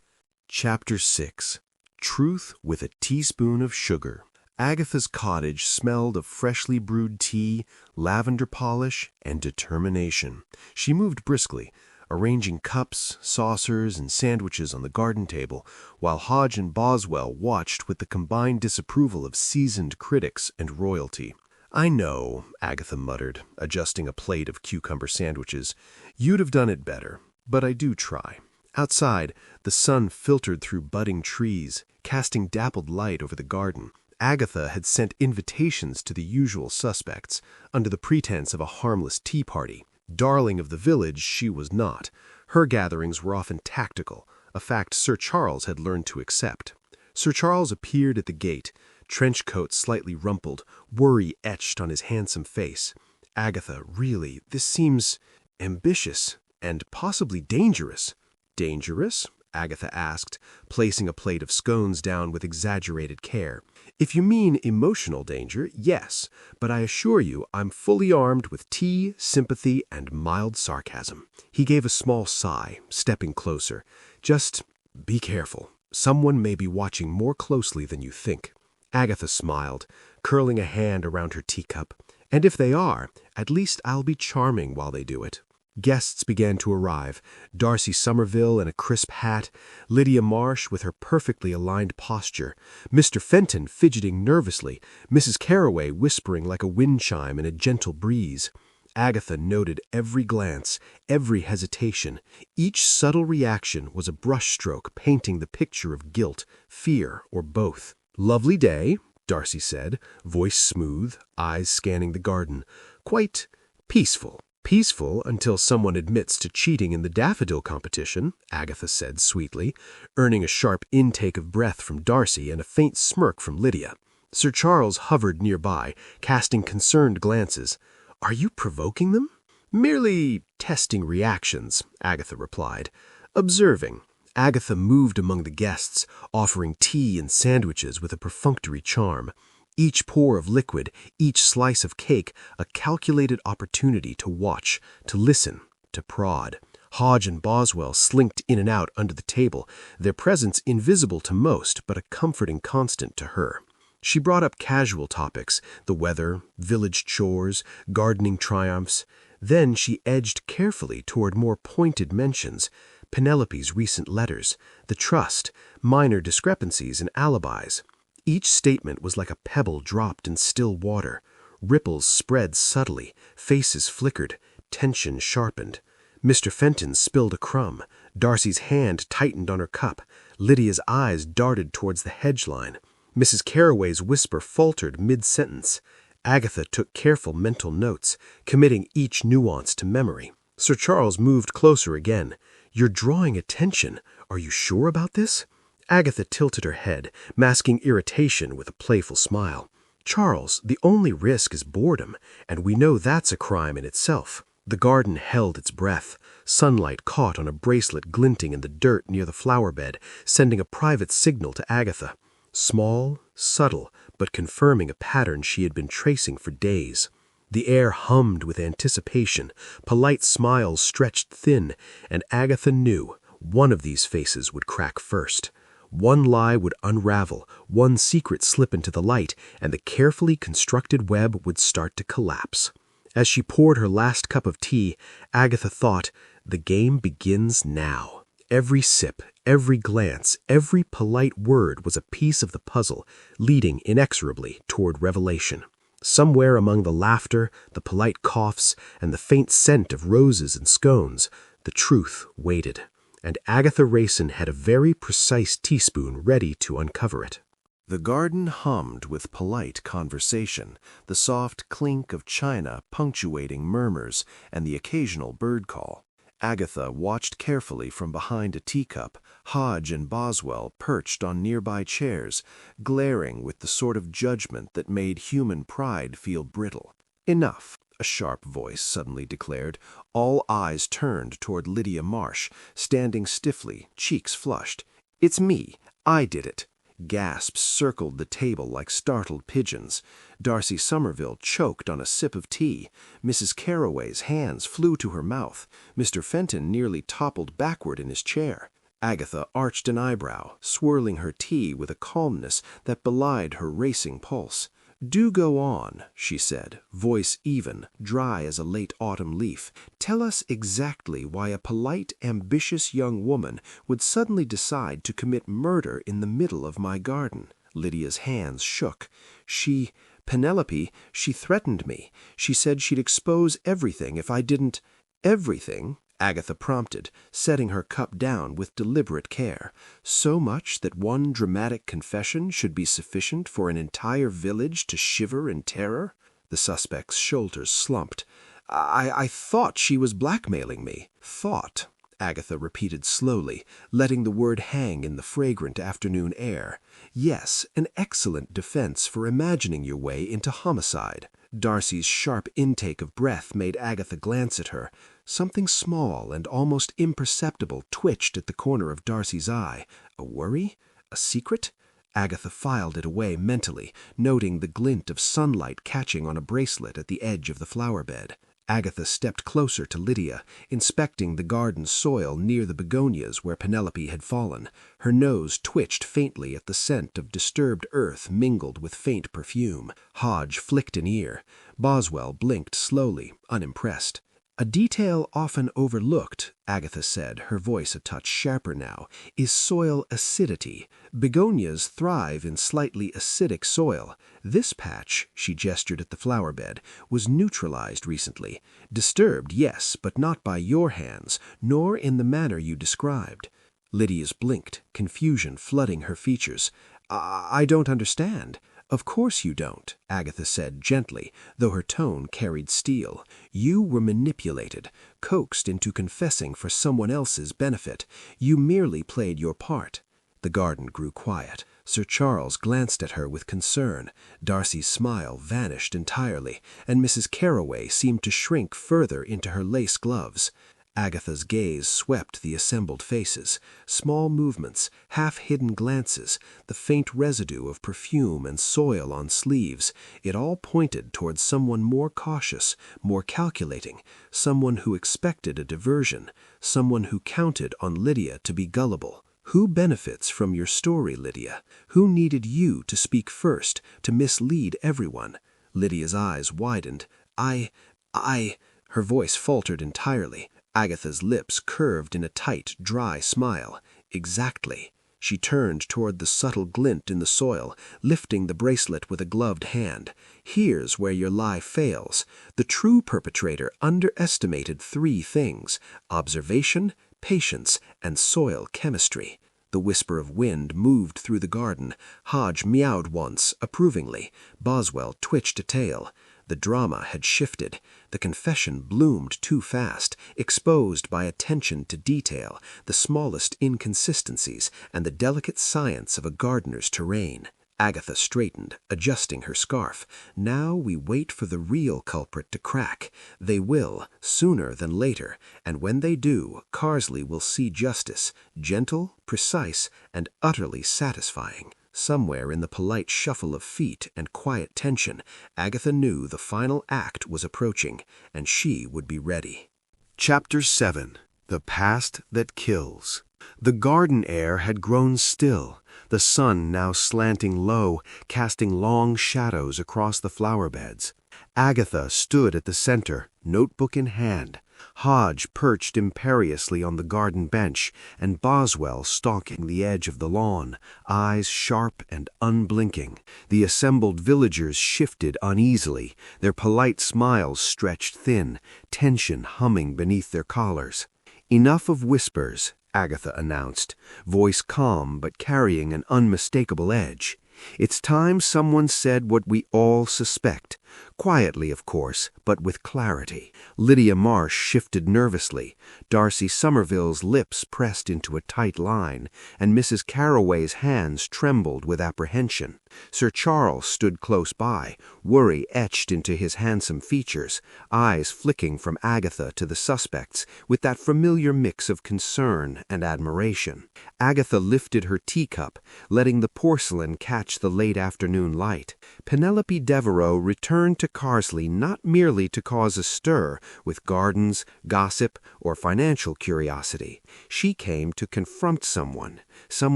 Chapter 6. Truth with a Teaspoon of Sugar. Agatha's cottage smelled of freshly brewed tea, lavender polish, and determination. She moved briskly, arranging cups, saucers, and sandwiches on the garden table, while Hodge and Boswell watched with the combined disapproval of seasoned critics and royalty. "I know," Agatha muttered, adjusting a plate of cucumber sandwiches. "You'd have done it better, but I do try." Outside, the sun filtered through budding trees, casting dappled light over the garden. Agatha had sent invitations to the usual suspects, under the pretense of a harmless tea party. Darling of the village she was not. Her gatherings were often tactical, a fact Sir Charles had learned to accept. Sir Charles appeared at the gate, trench coat slightly rumpled, worry etched on his handsome face. "Agatha, really, this seems ambitious and possibly dangerous." "Dangerous?" Agatha asked, placing a plate of scones down with exaggerated care. "If you mean emotional danger, yes, but I assure you I'm fully armed with tea, sympathy, and mild sarcasm." He gave a small sigh, stepping closer. "Just be careful. Someone may be watching more closely than you think." Agatha smiled, curling a hand around her teacup. "And if they are, at least I'll be charming while they do it." Guests began to arrive, Darcy Somerville in a crisp hat, Lydia Marsh with her perfectly aligned posture, Mr. Fenton fidgeting nervously, Mrs. Carroway whispering like a wind chime in a gentle breeze. Agatha noted every glance, every hesitation. Each subtle reaction was a brushstroke painting the picture of guilt, fear, or both. "Lovely day," Darcy said, voice smooth, eyes scanning the garden. "Quite peaceful." "Peaceful until someone admits to cheating in the daffodil competition," Agatha said sweetly, earning a sharp intake of breath from Darcy and a faint smirk from Lydia. Sir Charles hovered nearby, casting concerned glances. "Are you provoking them?" "Merely testing reactions," Agatha replied. "Observing." Agatha moved among the guests, offering tea and sandwiches with a perfunctory charm. Each pour of liquid, each slice of cake, a calculated opportunity to watch, to listen, to prod. Hodge and Boswell slinked in and out under the table, their presence invisible to most but a comforting constant to her. She brought up casual topics, the weather, village chores, gardening triumphs. Then she edged carefully toward more pointed mentions, Penelope's recent letters, the trust, minor discrepancies and alibis. Each statement was like a pebble dropped in still water. Ripples spread subtly, faces flickered, tension sharpened. Mr. Fenton spilled a crumb. Darcy's hand tightened on her cup. Lydia's eyes darted towards the hedge-line. Mrs. Carroway's whisper faltered mid-sentence. Agatha took careful mental notes, committing each nuance to memory. Sir Charles moved closer again. "You're drawing attention. Are you sure about this?" Agatha tilted her head, masking irritation with a playful smile. "Charles, the only risk is boredom, and we know that's a crime in itself." The garden held its breath. Sunlight caught on a bracelet glinting in the dirt near the flower bed, sending a private signal to Agatha. Small, subtle, but confirming a pattern she had been tracing for days. The air hummed with anticipation, polite smiles stretched thin, and Agatha knew one of these faces would crack first. One lie would unravel, one secret slip into the light, and the carefully constructed web would start to collapse. As she poured her last cup of tea, Agatha thought, the game begins now. Every sip, every glance, every polite word was a piece of the puzzle, leading inexorably toward revelation. Somewhere among the laughter, the polite coughs, and the faint scent of roses and scones, the truth waited. And Agatha Raisin had a very precise teaspoon ready to uncover it. The garden hummed with polite conversation, the soft clink of china punctuating murmurs and the occasional bird call. Agatha watched carefully from behind a teacup, Hodge and Boswell perched on nearby chairs, glaring with the sort of judgment that made human pride feel brittle. "Enough," a sharp voice suddenly declared. All eyes turned toward Lydia Marsh, standing stiffly, cheeks flushed. "It's me. I did it." Gasps circled the table like startled pigeons. Darcy Somerville choked on a sip of tea. Mrs. Carroway's hands flew to her mouth. Mr. Fenton nearly toppled backward in his chair. Agatha arched an eyebrow, swirling her tea with a calmness that belied her racing pulse. "Do go on," she said, voice even, dry as a late autumn leaf. "Tell us exactly why a polite, ambitious young woman would suddenly decide to commit murder in the middle of my garden." Lydia's hands shook. "She Penelope, she threatened me. She said she'd expose everything if I didn't—" "Everything?" Agatha prompted, setting her cup down with deliberate care. "So much that one dramatic confession should be sufficient for an entire village to shiver in terror?" The suspect's shoulders slumped. I thought she was blackmailing me." "Thought," Agatha repeated slowly, letting the word hang in the fragrant afternoon air. "Yes, an excellent defense for imagining your way into homicide." Darcy's sharp intake of breath made Agatha glance at her. Something small and almost imperceptible twitched at the corner of Darcy's eye. A worry? A secret? Agatha filed it away mentally, noting the glint of sunlight catching on a bracelet at the edge of the flower bed. Agatha stepped closer to Lydia, inspecting the garden soil near the begonias where Penelope had fallen. Her nose twitched faintly at the scent of disturbed earth mingled with faint perfume. Hodge flicked an ear. Boswell blinked slowly, unimpressed. "A detail often overlooked," Agatha said, her voice a touch sharper now, "is soil acidity. Begonias thrive in slightly acidic soil. This patch," she gestured at the flower bed, "was neutralized recently. Disturbed, yes, but not by your hands, nor in the manner you described." Lydia's blinked, confusion flooding her features. I don't understand." "Of course you don't," Agatha said gently, though her tone carried steel. "You were manipulated, coaxed into confessing for someone else's benefit. You merely played your part." The garden grew quiet. Sir Charles glanced at her with concern. Darcy's smile vanished entirely, and Mrs. Carroway seemed to shrink further into her lace gloves. Agatha's gaze swept the assembled faces. Small movements, half-hidden glances, the faint residue of perfume and soil on sleeves, it all pointed towards someone more cautious, more calculating, someone who expected a diversion, someone who counted on Lydia to be gullible. Who benefits from your story, Lydia? Who needed you to speak first, to mislead everyone? Lydia's eyes widened. Her voice faltered entirely. Agatha's lips curved in a tight, dry smile. "Exactly." She turned toward the subtle glint in the soil, lifting the bracelet with a gloved hand. "Here's where your lie fails. The true perpetrator underestimated 3 things: observation, patience, and soil chemistry." The whisper of wind moved through the garden. Hodge meowed once, approvingly. Boswell twitched a tail. The drama had shifted. The confession bloomed too fast, exposed by attention to detail, the smallest inconsistencies, and the delicate science of a gardener's terrain. Agatha straightened, adjusting her scarf. "Now we wait for the real culprit to crack. They will, sooner than later, and when they do, Carsely will see justice, gentle, precise, and utterly satisfying." Somewhere in the polite shuffle of feet and quiet tension, Agatha knew the final act was approaching, and she would be ready. Chapter 7. The Past That Kills. The garden air had grown still, the sun now slanting low, casting long shadows across the flower beds. Agatha stood at the center, notebook in hand. Hodge perched imperiously on the garden bench, and Boswell stalking the edge of the lawn, eyes sharp and unblinking. The assembled villagers shifted uneasily, their polite smiles stretched thin, tension humming beneath their collars. "Enough of whispers," Agatha announced, voice calm but carrying an unmistakable edge. "It's time someone said what we all suspect. Quietly, of course, but with clarity." Lydia Marsh shifted nervously. Darcy Somerville's lips pressed into a tight line, and Mrs. Carroway's hands trembled with apprehension. Sir Charles stood close by, worry etched into his handsome features, eyes flicking from Agatha to the suspects with that familiar mix of concern and admiration. Agatha lifted her teacup, letting the porcelain catch the late afternoon light. Penelope Devereux returned to Carsely not merely to cause a stir with gardens, gossip, or financial curiosity. She came to confront someone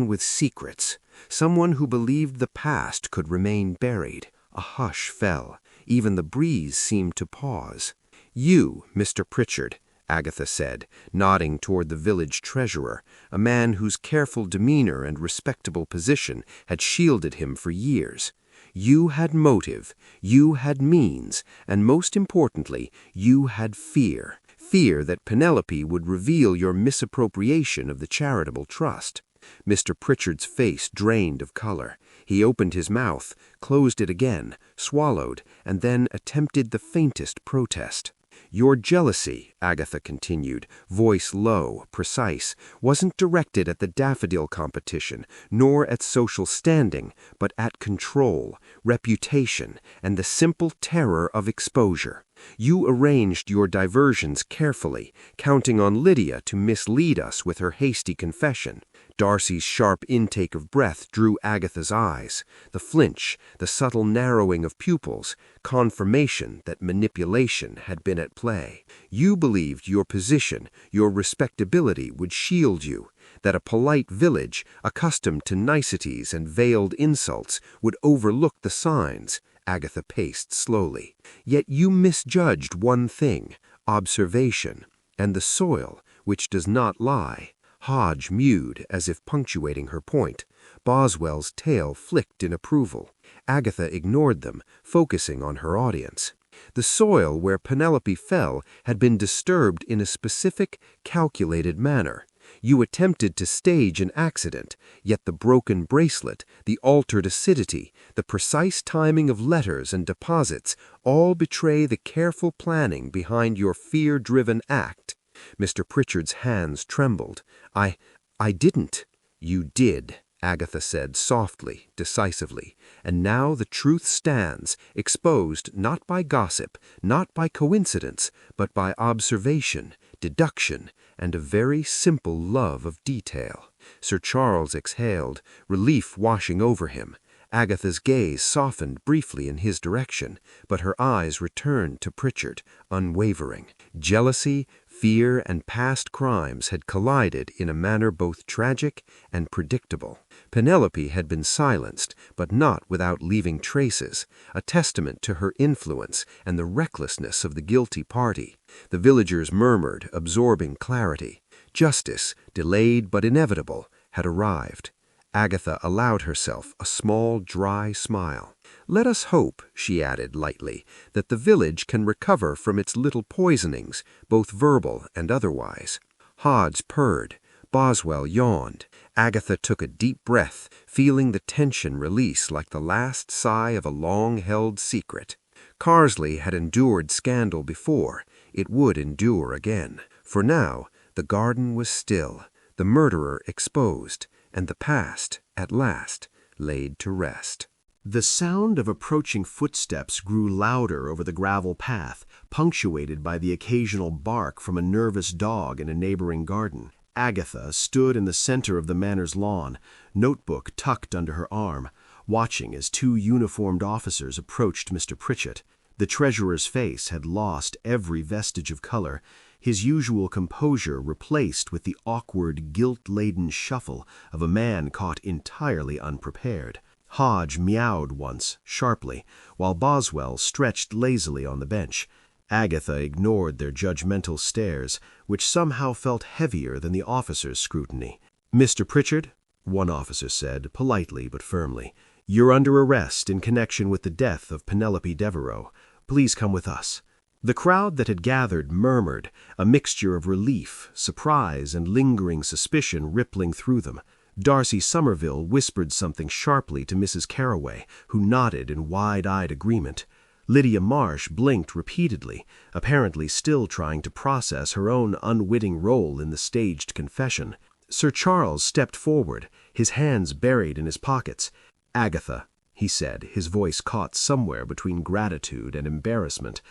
with secrets, someone who believed the past could remain buried. A hush fell. Even the breeze seemed to pause. "You, Mr. Pritchard," Agatha said, nodding toward the village treasurer, a man whose careful demeanor and respectable position had shielded him for years. You had motive, you had means, and most importantly, you had fear. Fear that Penelope would reveal your misappropriation of the charitable trust. Mr. Pritchard's face drained of color. He opened his mouth, closed it again, swallowed, and then attempted the faintest protest. Your jealousy, Agatha continued, voice low, precise, wasn't directed at the daffodil competition, nor at social standing, but at control, reputation, and the simple terror of exposure. You arranged your diversions carefully, counting on Lydia to mislead us with her hasty confession. Darcy's sharp intake of breath drew Agatha's eyes. The flinch, the subtle narrowing of pupils, confirmation that manipulation had been at play. You believed your position, your respectability would shield you, that a polite village, accustomed to niceties and veiled insults, would overlook the signs. Agatha paced slowly. Yet you misjudged one thing, observation, and the soil, which does not lie. Hodge mewed as if punctuating her point. Boswell's tail flicked in approval. Agatha ignored them, focusing on her audience. The soil where Penelope fell had been disturbed in a specific, calculated manner. You attempted to stage an accident, yet the broken bracelet, the altered acidity, the precise timing of letters and deposits all betray the careful planning behind your fear-driven act. Mr. Pritchard's hands trembled. I didn't. You did, Agatha said softly, decisively. And now the truth stands, exposed not by gossip, not by coincidence, but by observation, deduction, and a very simple love of detail. Sir Charles exhaled, relief washing over him. Agatha's gaze softened briefly in his direction, but her eyes returned to Pritchard, unwavering. Jealousy, fear, and past crimes had collided in a manner both tragic and predictable. Penelope had been silenced, but not without leaving traces, a testament to her influence and the recklessness of the guilty party. The villagers murmured, absorbing clarity. Justice, delayed but inevitable, had arrived. Agatha allowed herself a small, dry smile. Let us hope, she added lightly, that the village can recover from its little poisonings, both verbal and otherwise. Hodge purred. Boswell yawned. Agatha took a deep breath, feeling the tension release like the last sigh of a long-held secret. Carsely had endured scandal before. It would endure again. For now, the garden was still, the murderer exposed, and the past, at last, laid to rest. The sound of approaching footsteps grew louder over the gravel path, punctuated by the occasional bark from a nervous dog in a neighboring garden. Agatha stood in the center of the manor's lawn, notebook tucked under her arm, watching as two uniformed officers approached Mr. Pritchard. The treasurer's face had lost every vestige of color, his usual composure replaced with the awkward, guilt-laden shuffle of a man caught entirely unprepared. Hodge meowed once, sharply, while Boswell stretched lazily on the bench. Agatha ignored their judgmental stares, which somehow felt heavier than the officers' scrutiny. "Mr. Pritchard," one officer said, politely but firmly, "you're under arrest in connection with the death of Penelope Devereux. Please come with us." The crowd that had gathered murmured, a mixture of relief, surprise, and lingering suspicion rippling through them. Darcy Somerville whispered something sharply to Mrs. Carroway, who nodded in wide-eyed agreement. Lydia Marsh blinked repeatedly, apparently still trying to process her own unwitting role in the staged confession. Sir Charles stepped forward, his hands buried in his pockets. "Agatha," he said, his voice caught somewhere between gratitude and embarrassment,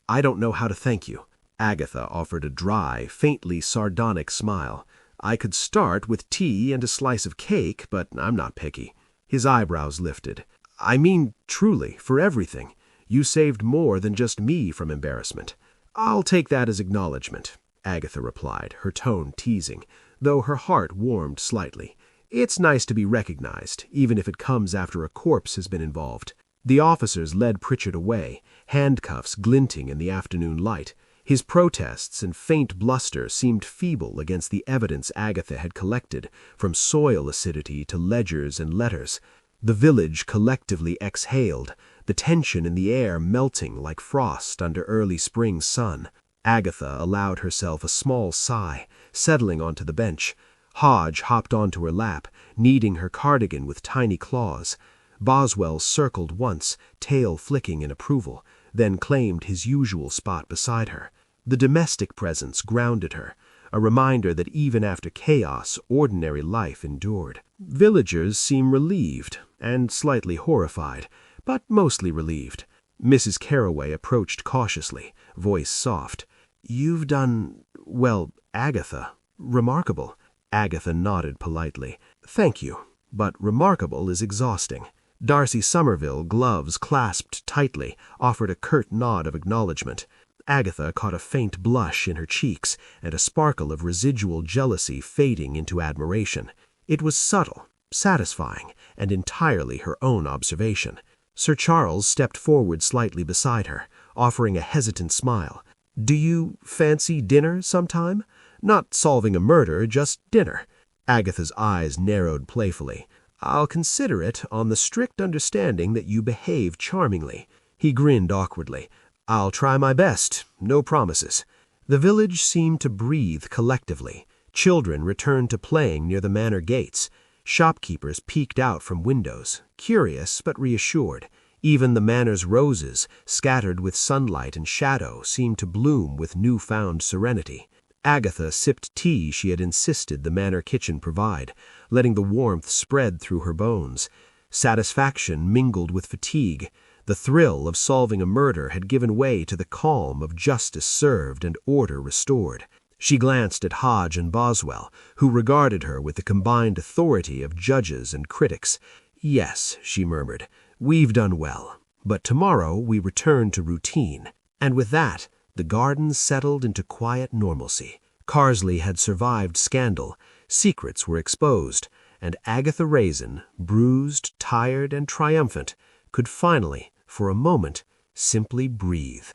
I don't know how to thank you." Agatha offered a dry, faintly sardonic smile. "I could start with tea and a slice of cake, but I'm not picky." His eyebrows lifted. "I mean, truly, for everything. You saved more than just me from embarrassment." "I'll take that as acknowledgement," Agatha replied, her tone teasing, though her heart warmed slightly. "It's nice to be recognized, even if it comes after a corpse has been involved." The officers led Pritchard away, handcuffs glinting in the afternoon light. His protests and faint bluster seemed feeble against the evidence Agatha had collected, from soil acidity to ledgers and letters. The village collectively exhaled, the tension in the air melting like frost under early spring sun. Agatha allowed herself a small sigh, settling onto the bench. Hodge hopped onto her lap, kneading her cardigan with tiny claws. Boswell circled once, tail flicking in approval, then claimed his usual spot beside her. The domestic presence grounded her, a reminder that even after chaos, ordinary life endured. Villagers seemed relieved and slightly horrified, but mostly relieved. Mrs. Carroway approached cautiously, voice soft. "You've done, well, Agatha, remarkable." Agatha nodded politely. "Thank you, but remarkable is exhausting." Darcy Somerville, gloves clasped tightly, offered a curt nod of acknowledgement. Agatha caught a faint blush in her cheeks and a sparkle of residual jealousy fading into admiration. It was subtle, satisfying, and entirely her own observation. Sir Charles stepped forward slightly beside her, offering a hesitant smile. "Do you fancy dinner sometime? Not solving a murder, just dinner." Agatha's eyes narrowed playfully. "I'll consider it on the strict understanding that you behave charmingly." He grinned awkwardly. "I'll try my best, no promises." The village seemed to breathe collectively. Children returned to playing near the manor gates. Shopkeepers peeked out from windows, curious but reassured. Even the manor's roses, scattered with sunlight and shadow, seemed to bloom with newfound serenity. Agatha sipped tea she had insisted the manor kitchen provide, letting the warmth spread through her bones. Satisfaction mingled with fatigue. The thrill of solving a murder had given way to the calm of justice served and order restored. She glanced at Hodge and Boswell, who regarded her with the combined authority of judges and critics. "Yes," she murmured, "we've done well. But tomorrow we return to routine." And with that, the garden settled into quiet normalcy. Carsely had survived scandal, secrets were exposed, and Agatha Raisin, bruised, tired, and triumphant, could finally, for a moment, simply breathe.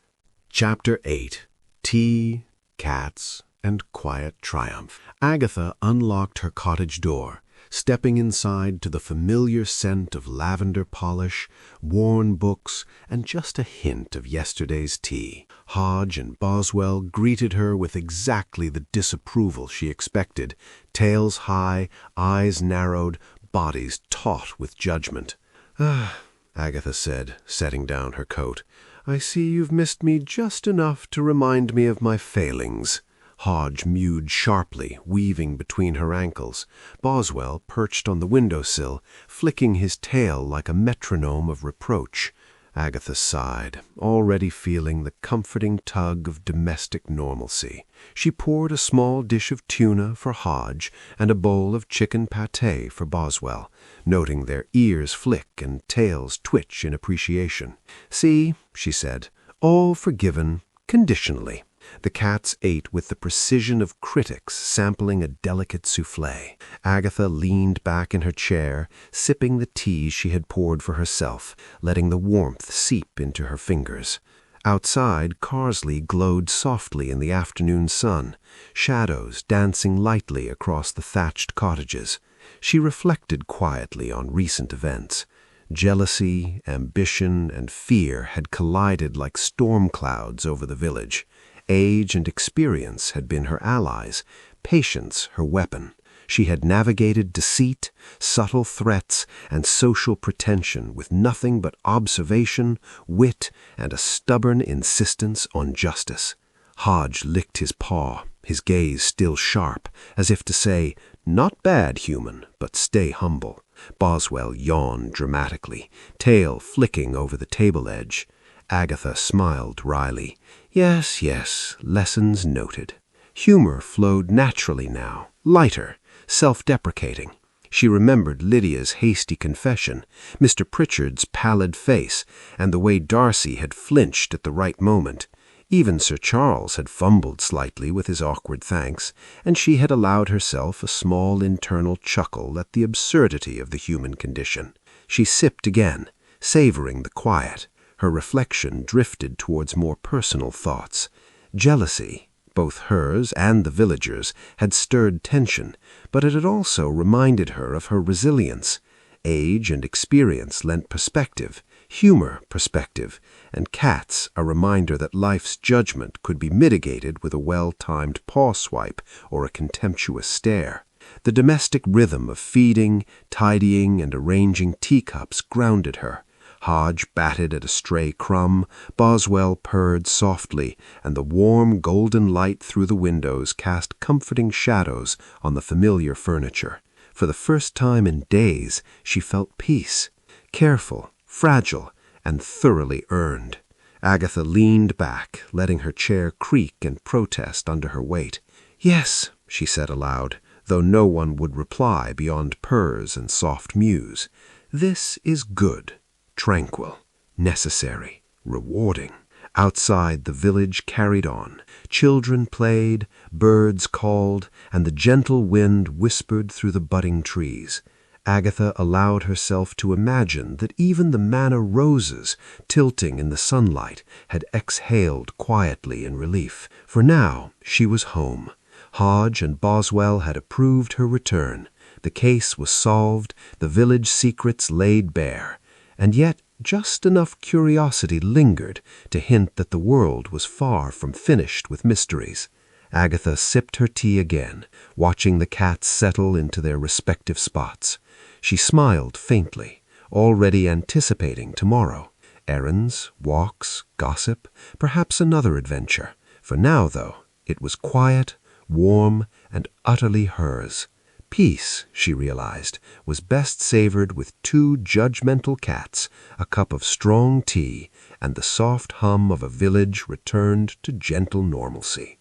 Chapter 8. Tea, Cats, and Quiet Triumph. Agatha unlocked her cottage door, stepping inside to the familiar scent of lavender polish, worn books, and just a hint of yesterday's tea. Hodge and Boswell greeted her with exactly the disapproval she expected, tails high, eyes narrowed, bodies taut with judgment. "Ah," Agatha said, setting down her coat, "I see you've missed me just enough to remind me of my failings." Hodge mewed sharply, weaving between her ankles. Boswell perched on the windowsill, flicking his tail like a metronome of reproach. Agatha sighed, already feeling the comforting tug of domestic normalcy. She poured a small dish of tuna for Hodge and a bowl of chicken pâté for Boswell, noting their ears flick and tails twitch in appreciation. "See," she said, "all forgiven, conditionally." The cats ate with the precision of critics sampling a delicate soufflé. Agatha leaned back in her chair, sipping the tea she had poured for herself, letting the warmth seep into her fingers. Outside, Carsely glowed softly in the afternoon sun, shadows dancing lightly across the thatched cottages. She reflected quietly on recent events. Jealousy, ambition, and fear had collided like storm clouds over the village. Age and experience had been her allies, patience her weapon. She had navigated deceit, subtle threats, and social pretension with nothing but observation, wit, and a stubborn insistence on justice. Hodge licked his paw, his gaze still sharp, as if to say, "Not bad, human, but stay humble." Boswell yawned dramatically, tail flicking over the table edge. Agatha smiled wryly. Yes, yes, lessons noted. Humor flowed naturally now, lighter, self-deprecating. She remembered Lydia's hasty confession, Mr. Pritchard's pallid face, and the way Darcy had flinched at the right moment. Even Sir Charles had fumbled slightly with his awkward thanks, and she had allowed herself a small internal chuckle at the absurdity of the human condition. She sipped again, savoring the quiet. Her reflection drifted towards more personal thoughts. Jealousy, both hers and the villagers', had stirred tension, but it had also reminded her of her resilience. Age and experience lent perspective, humor perspective, and cats a reminder that life's judgment could be mitigated with a well-timed paw swipe or a contemptuous stare. The domestic rhythm of feeding, tidying, and arranging teacups grounded her. Hodge batted at a stray crumb, Boswell purred softly, and the warm golden light through the windows cast comforting shadows on the familiar furniture. For the first time in days, she felt peace, careful, fragile, and thoroughly earned. Agatha leaned back, letting her chair creak and protest under her weight. "Yes," she said aloud, though no one would reply beyond purrs and soft mews. "This is good, tranquil, necessary, rewarding." Outside, the village carried on. Children played, birds called, and the gentle wind whispered through the budding trees. Agatha allowed herself to imagine that even the manna roses, tilting in the sunlight, had exhaled quietly in relief, for now she was home. Hodge and Boswell had approved her return. The case was solved, the village secrets laid bare, and yet just enough curiosity lingered to hint that the world was far from finished with mysteries. Agatha sipped her tea again, watching the cats settle into their respective spots. She smiled faintly, already anticipating tomorrow. Errands, walks, gossip, perhaps another adventure. For now, though, it was quiet, warm, and utterly hers. Peace, she realized, was best savored with 2 judgmental cats, a cup of strong tea, and the soft hum of a village returned to gentle normalcy.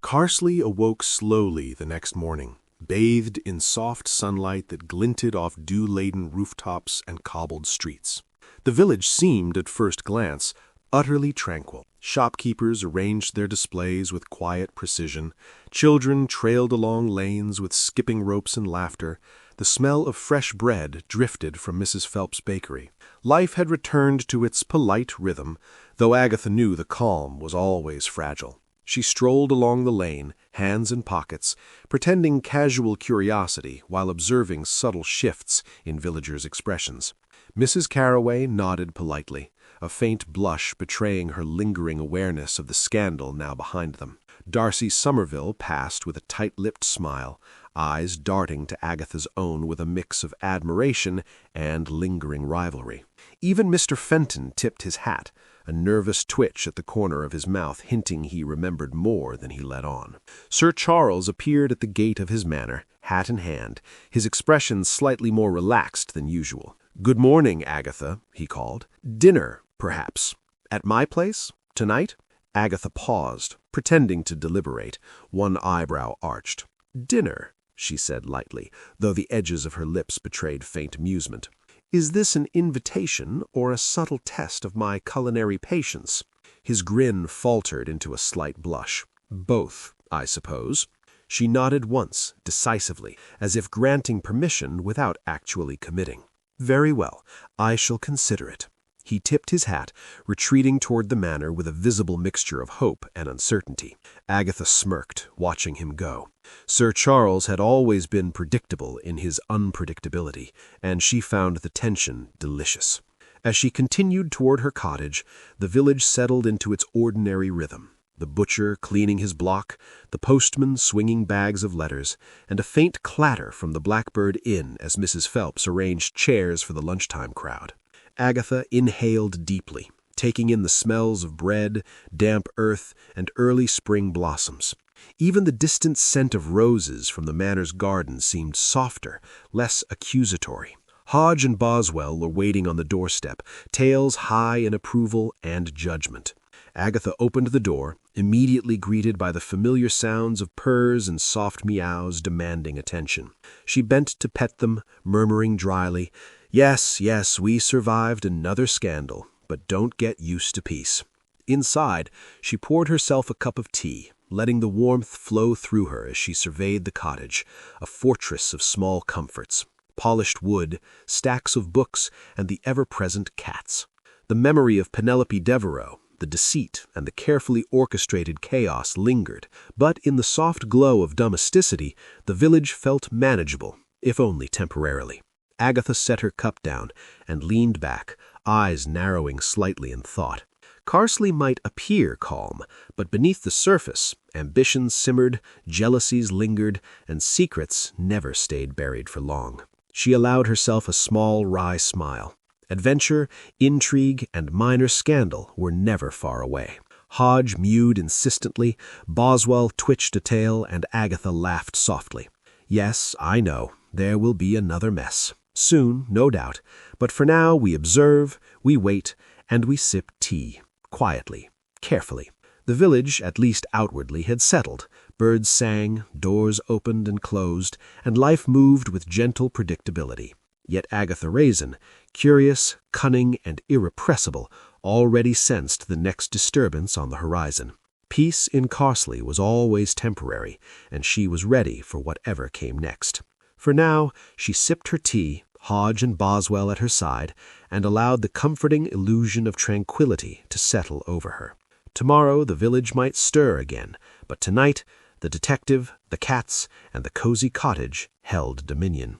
Carsely awoke slowly the next morning, bathed in soft sunlight that glinted off dew-laden rooftops and cobbled streets. The village seemed, at first glance, utterly tranquil. Shopkeepers arranged their displays with quiet precision. Children trailed along lanes with skipping ropes and laughter. The smell of fresh bread drifted from Mrs. Phelps' bakery. Life had returned to its polite rhythm, though Agatha knew the calm was always fragile. She strolled along the lane, hands in pockets, pretending casual curiosity while observing subtle shifts in villagers' expressions. Mrs. Carroway nodded politely, a faint blush betraying her lingering awareness of the scandal now behind them. Darcy Somerville passed with a tight-lipped smile, eyes darting to Agatha's own with a mix of admiration and lingering rivalry. Even Mr. Fenton tipped his hat, a nervous twitch at the corner of his mouth hinting he remembered more than he let on. Sir Charles appeared at the gate of his manor, hat in hand, his expression slightly more relaxed than usual. "Good morning, Agatha," he called. "Dinner, perhaps. At my place? Tonight?" Agatha paused, pretending to deliberate, one eyebrow arched. "Dinner," she said lightly, though the edges of her lips betrayed faint amusement. "Is this an invitation or a subtle test of my culinary patience?" His grin faltered into a slight blush. "Both, I suppose." She nodded once, decisively, as if granting permission without actually committing. "Very well, I shall consider it." He tipped his hat, retreating toward the manor with a visible mixture of hope and uncertainty. Agatha smirked, watching him go. Sir Charles had always been predictable in his unpredictability, and she found the tension delicious. As she continued toward her cottage, the village settled into its ordinary rhythm. The butcher cleaning his block, the postman swinging bags of letters, and a faint clatter from the Blackbird Inn as Mrs. Phelps arranged chairs for the lunchtime crowd. Agatha inhaled deeply, taking in the smells of bread, damp earth, and early spring blossoms. Even the distant scent of roses from the manor's garden seemed softer, less accusatory. Hodge and Boswell were waiting on the doorstep, tails high in approval and judgment. Agatha opened the door, immediately greeted by the familiar sounds of purrs and soft meows demanding attention. She bent to pet them, murmuring dryly, "Yes, yes, we survived another scandal, but don't get used to peace." Inside, she poured herself a cup of tea, letting the warmth flow through her as she surveyed the cottage, a fortress of small comforts, polished wood, stacks of books, and the ever-present cats. The memory of Penelope Devereux, the deceit, and the carefully orchestrated chaos lingered, but in the soft glow of domesticity, the village felt manageable, if only temporarily. Agatha set her cup down and leaned back, eyes narrowing slightly in thought. Carsely might appear calm, but beneath the surface, ambitions simmered, jealousies lingered, and secrets never stayed buried for long. She allowed herself a small, wry smile. Adventure, intrigue, and minor scandal were never far away. Hodge mewed insistently, Boswell twitched a tail, and Agatha laughed softly. Yes, I know, there will be another mess. Soon, no doubt, but for now we observe, we wait, and we sip tea. Quietly, carefully. The village, at least outwardly, had settled. Birds sang, doors opened and closed, and life moved with gentle predictability. Yet Agatha Raisin, curious, cunning, and irrepressible, already sensed the next disturbance on the horizon. Peace in Carsely was always temporary, and she was ready for whatever came next. For now, she sipped her tea, Hodge and Boswell at her side, and allowed the comforting illusion of tranquility to settle over her. Tomorrow the village might stir again, but tonight the detective, the cats, and the cozy cottage held dominion.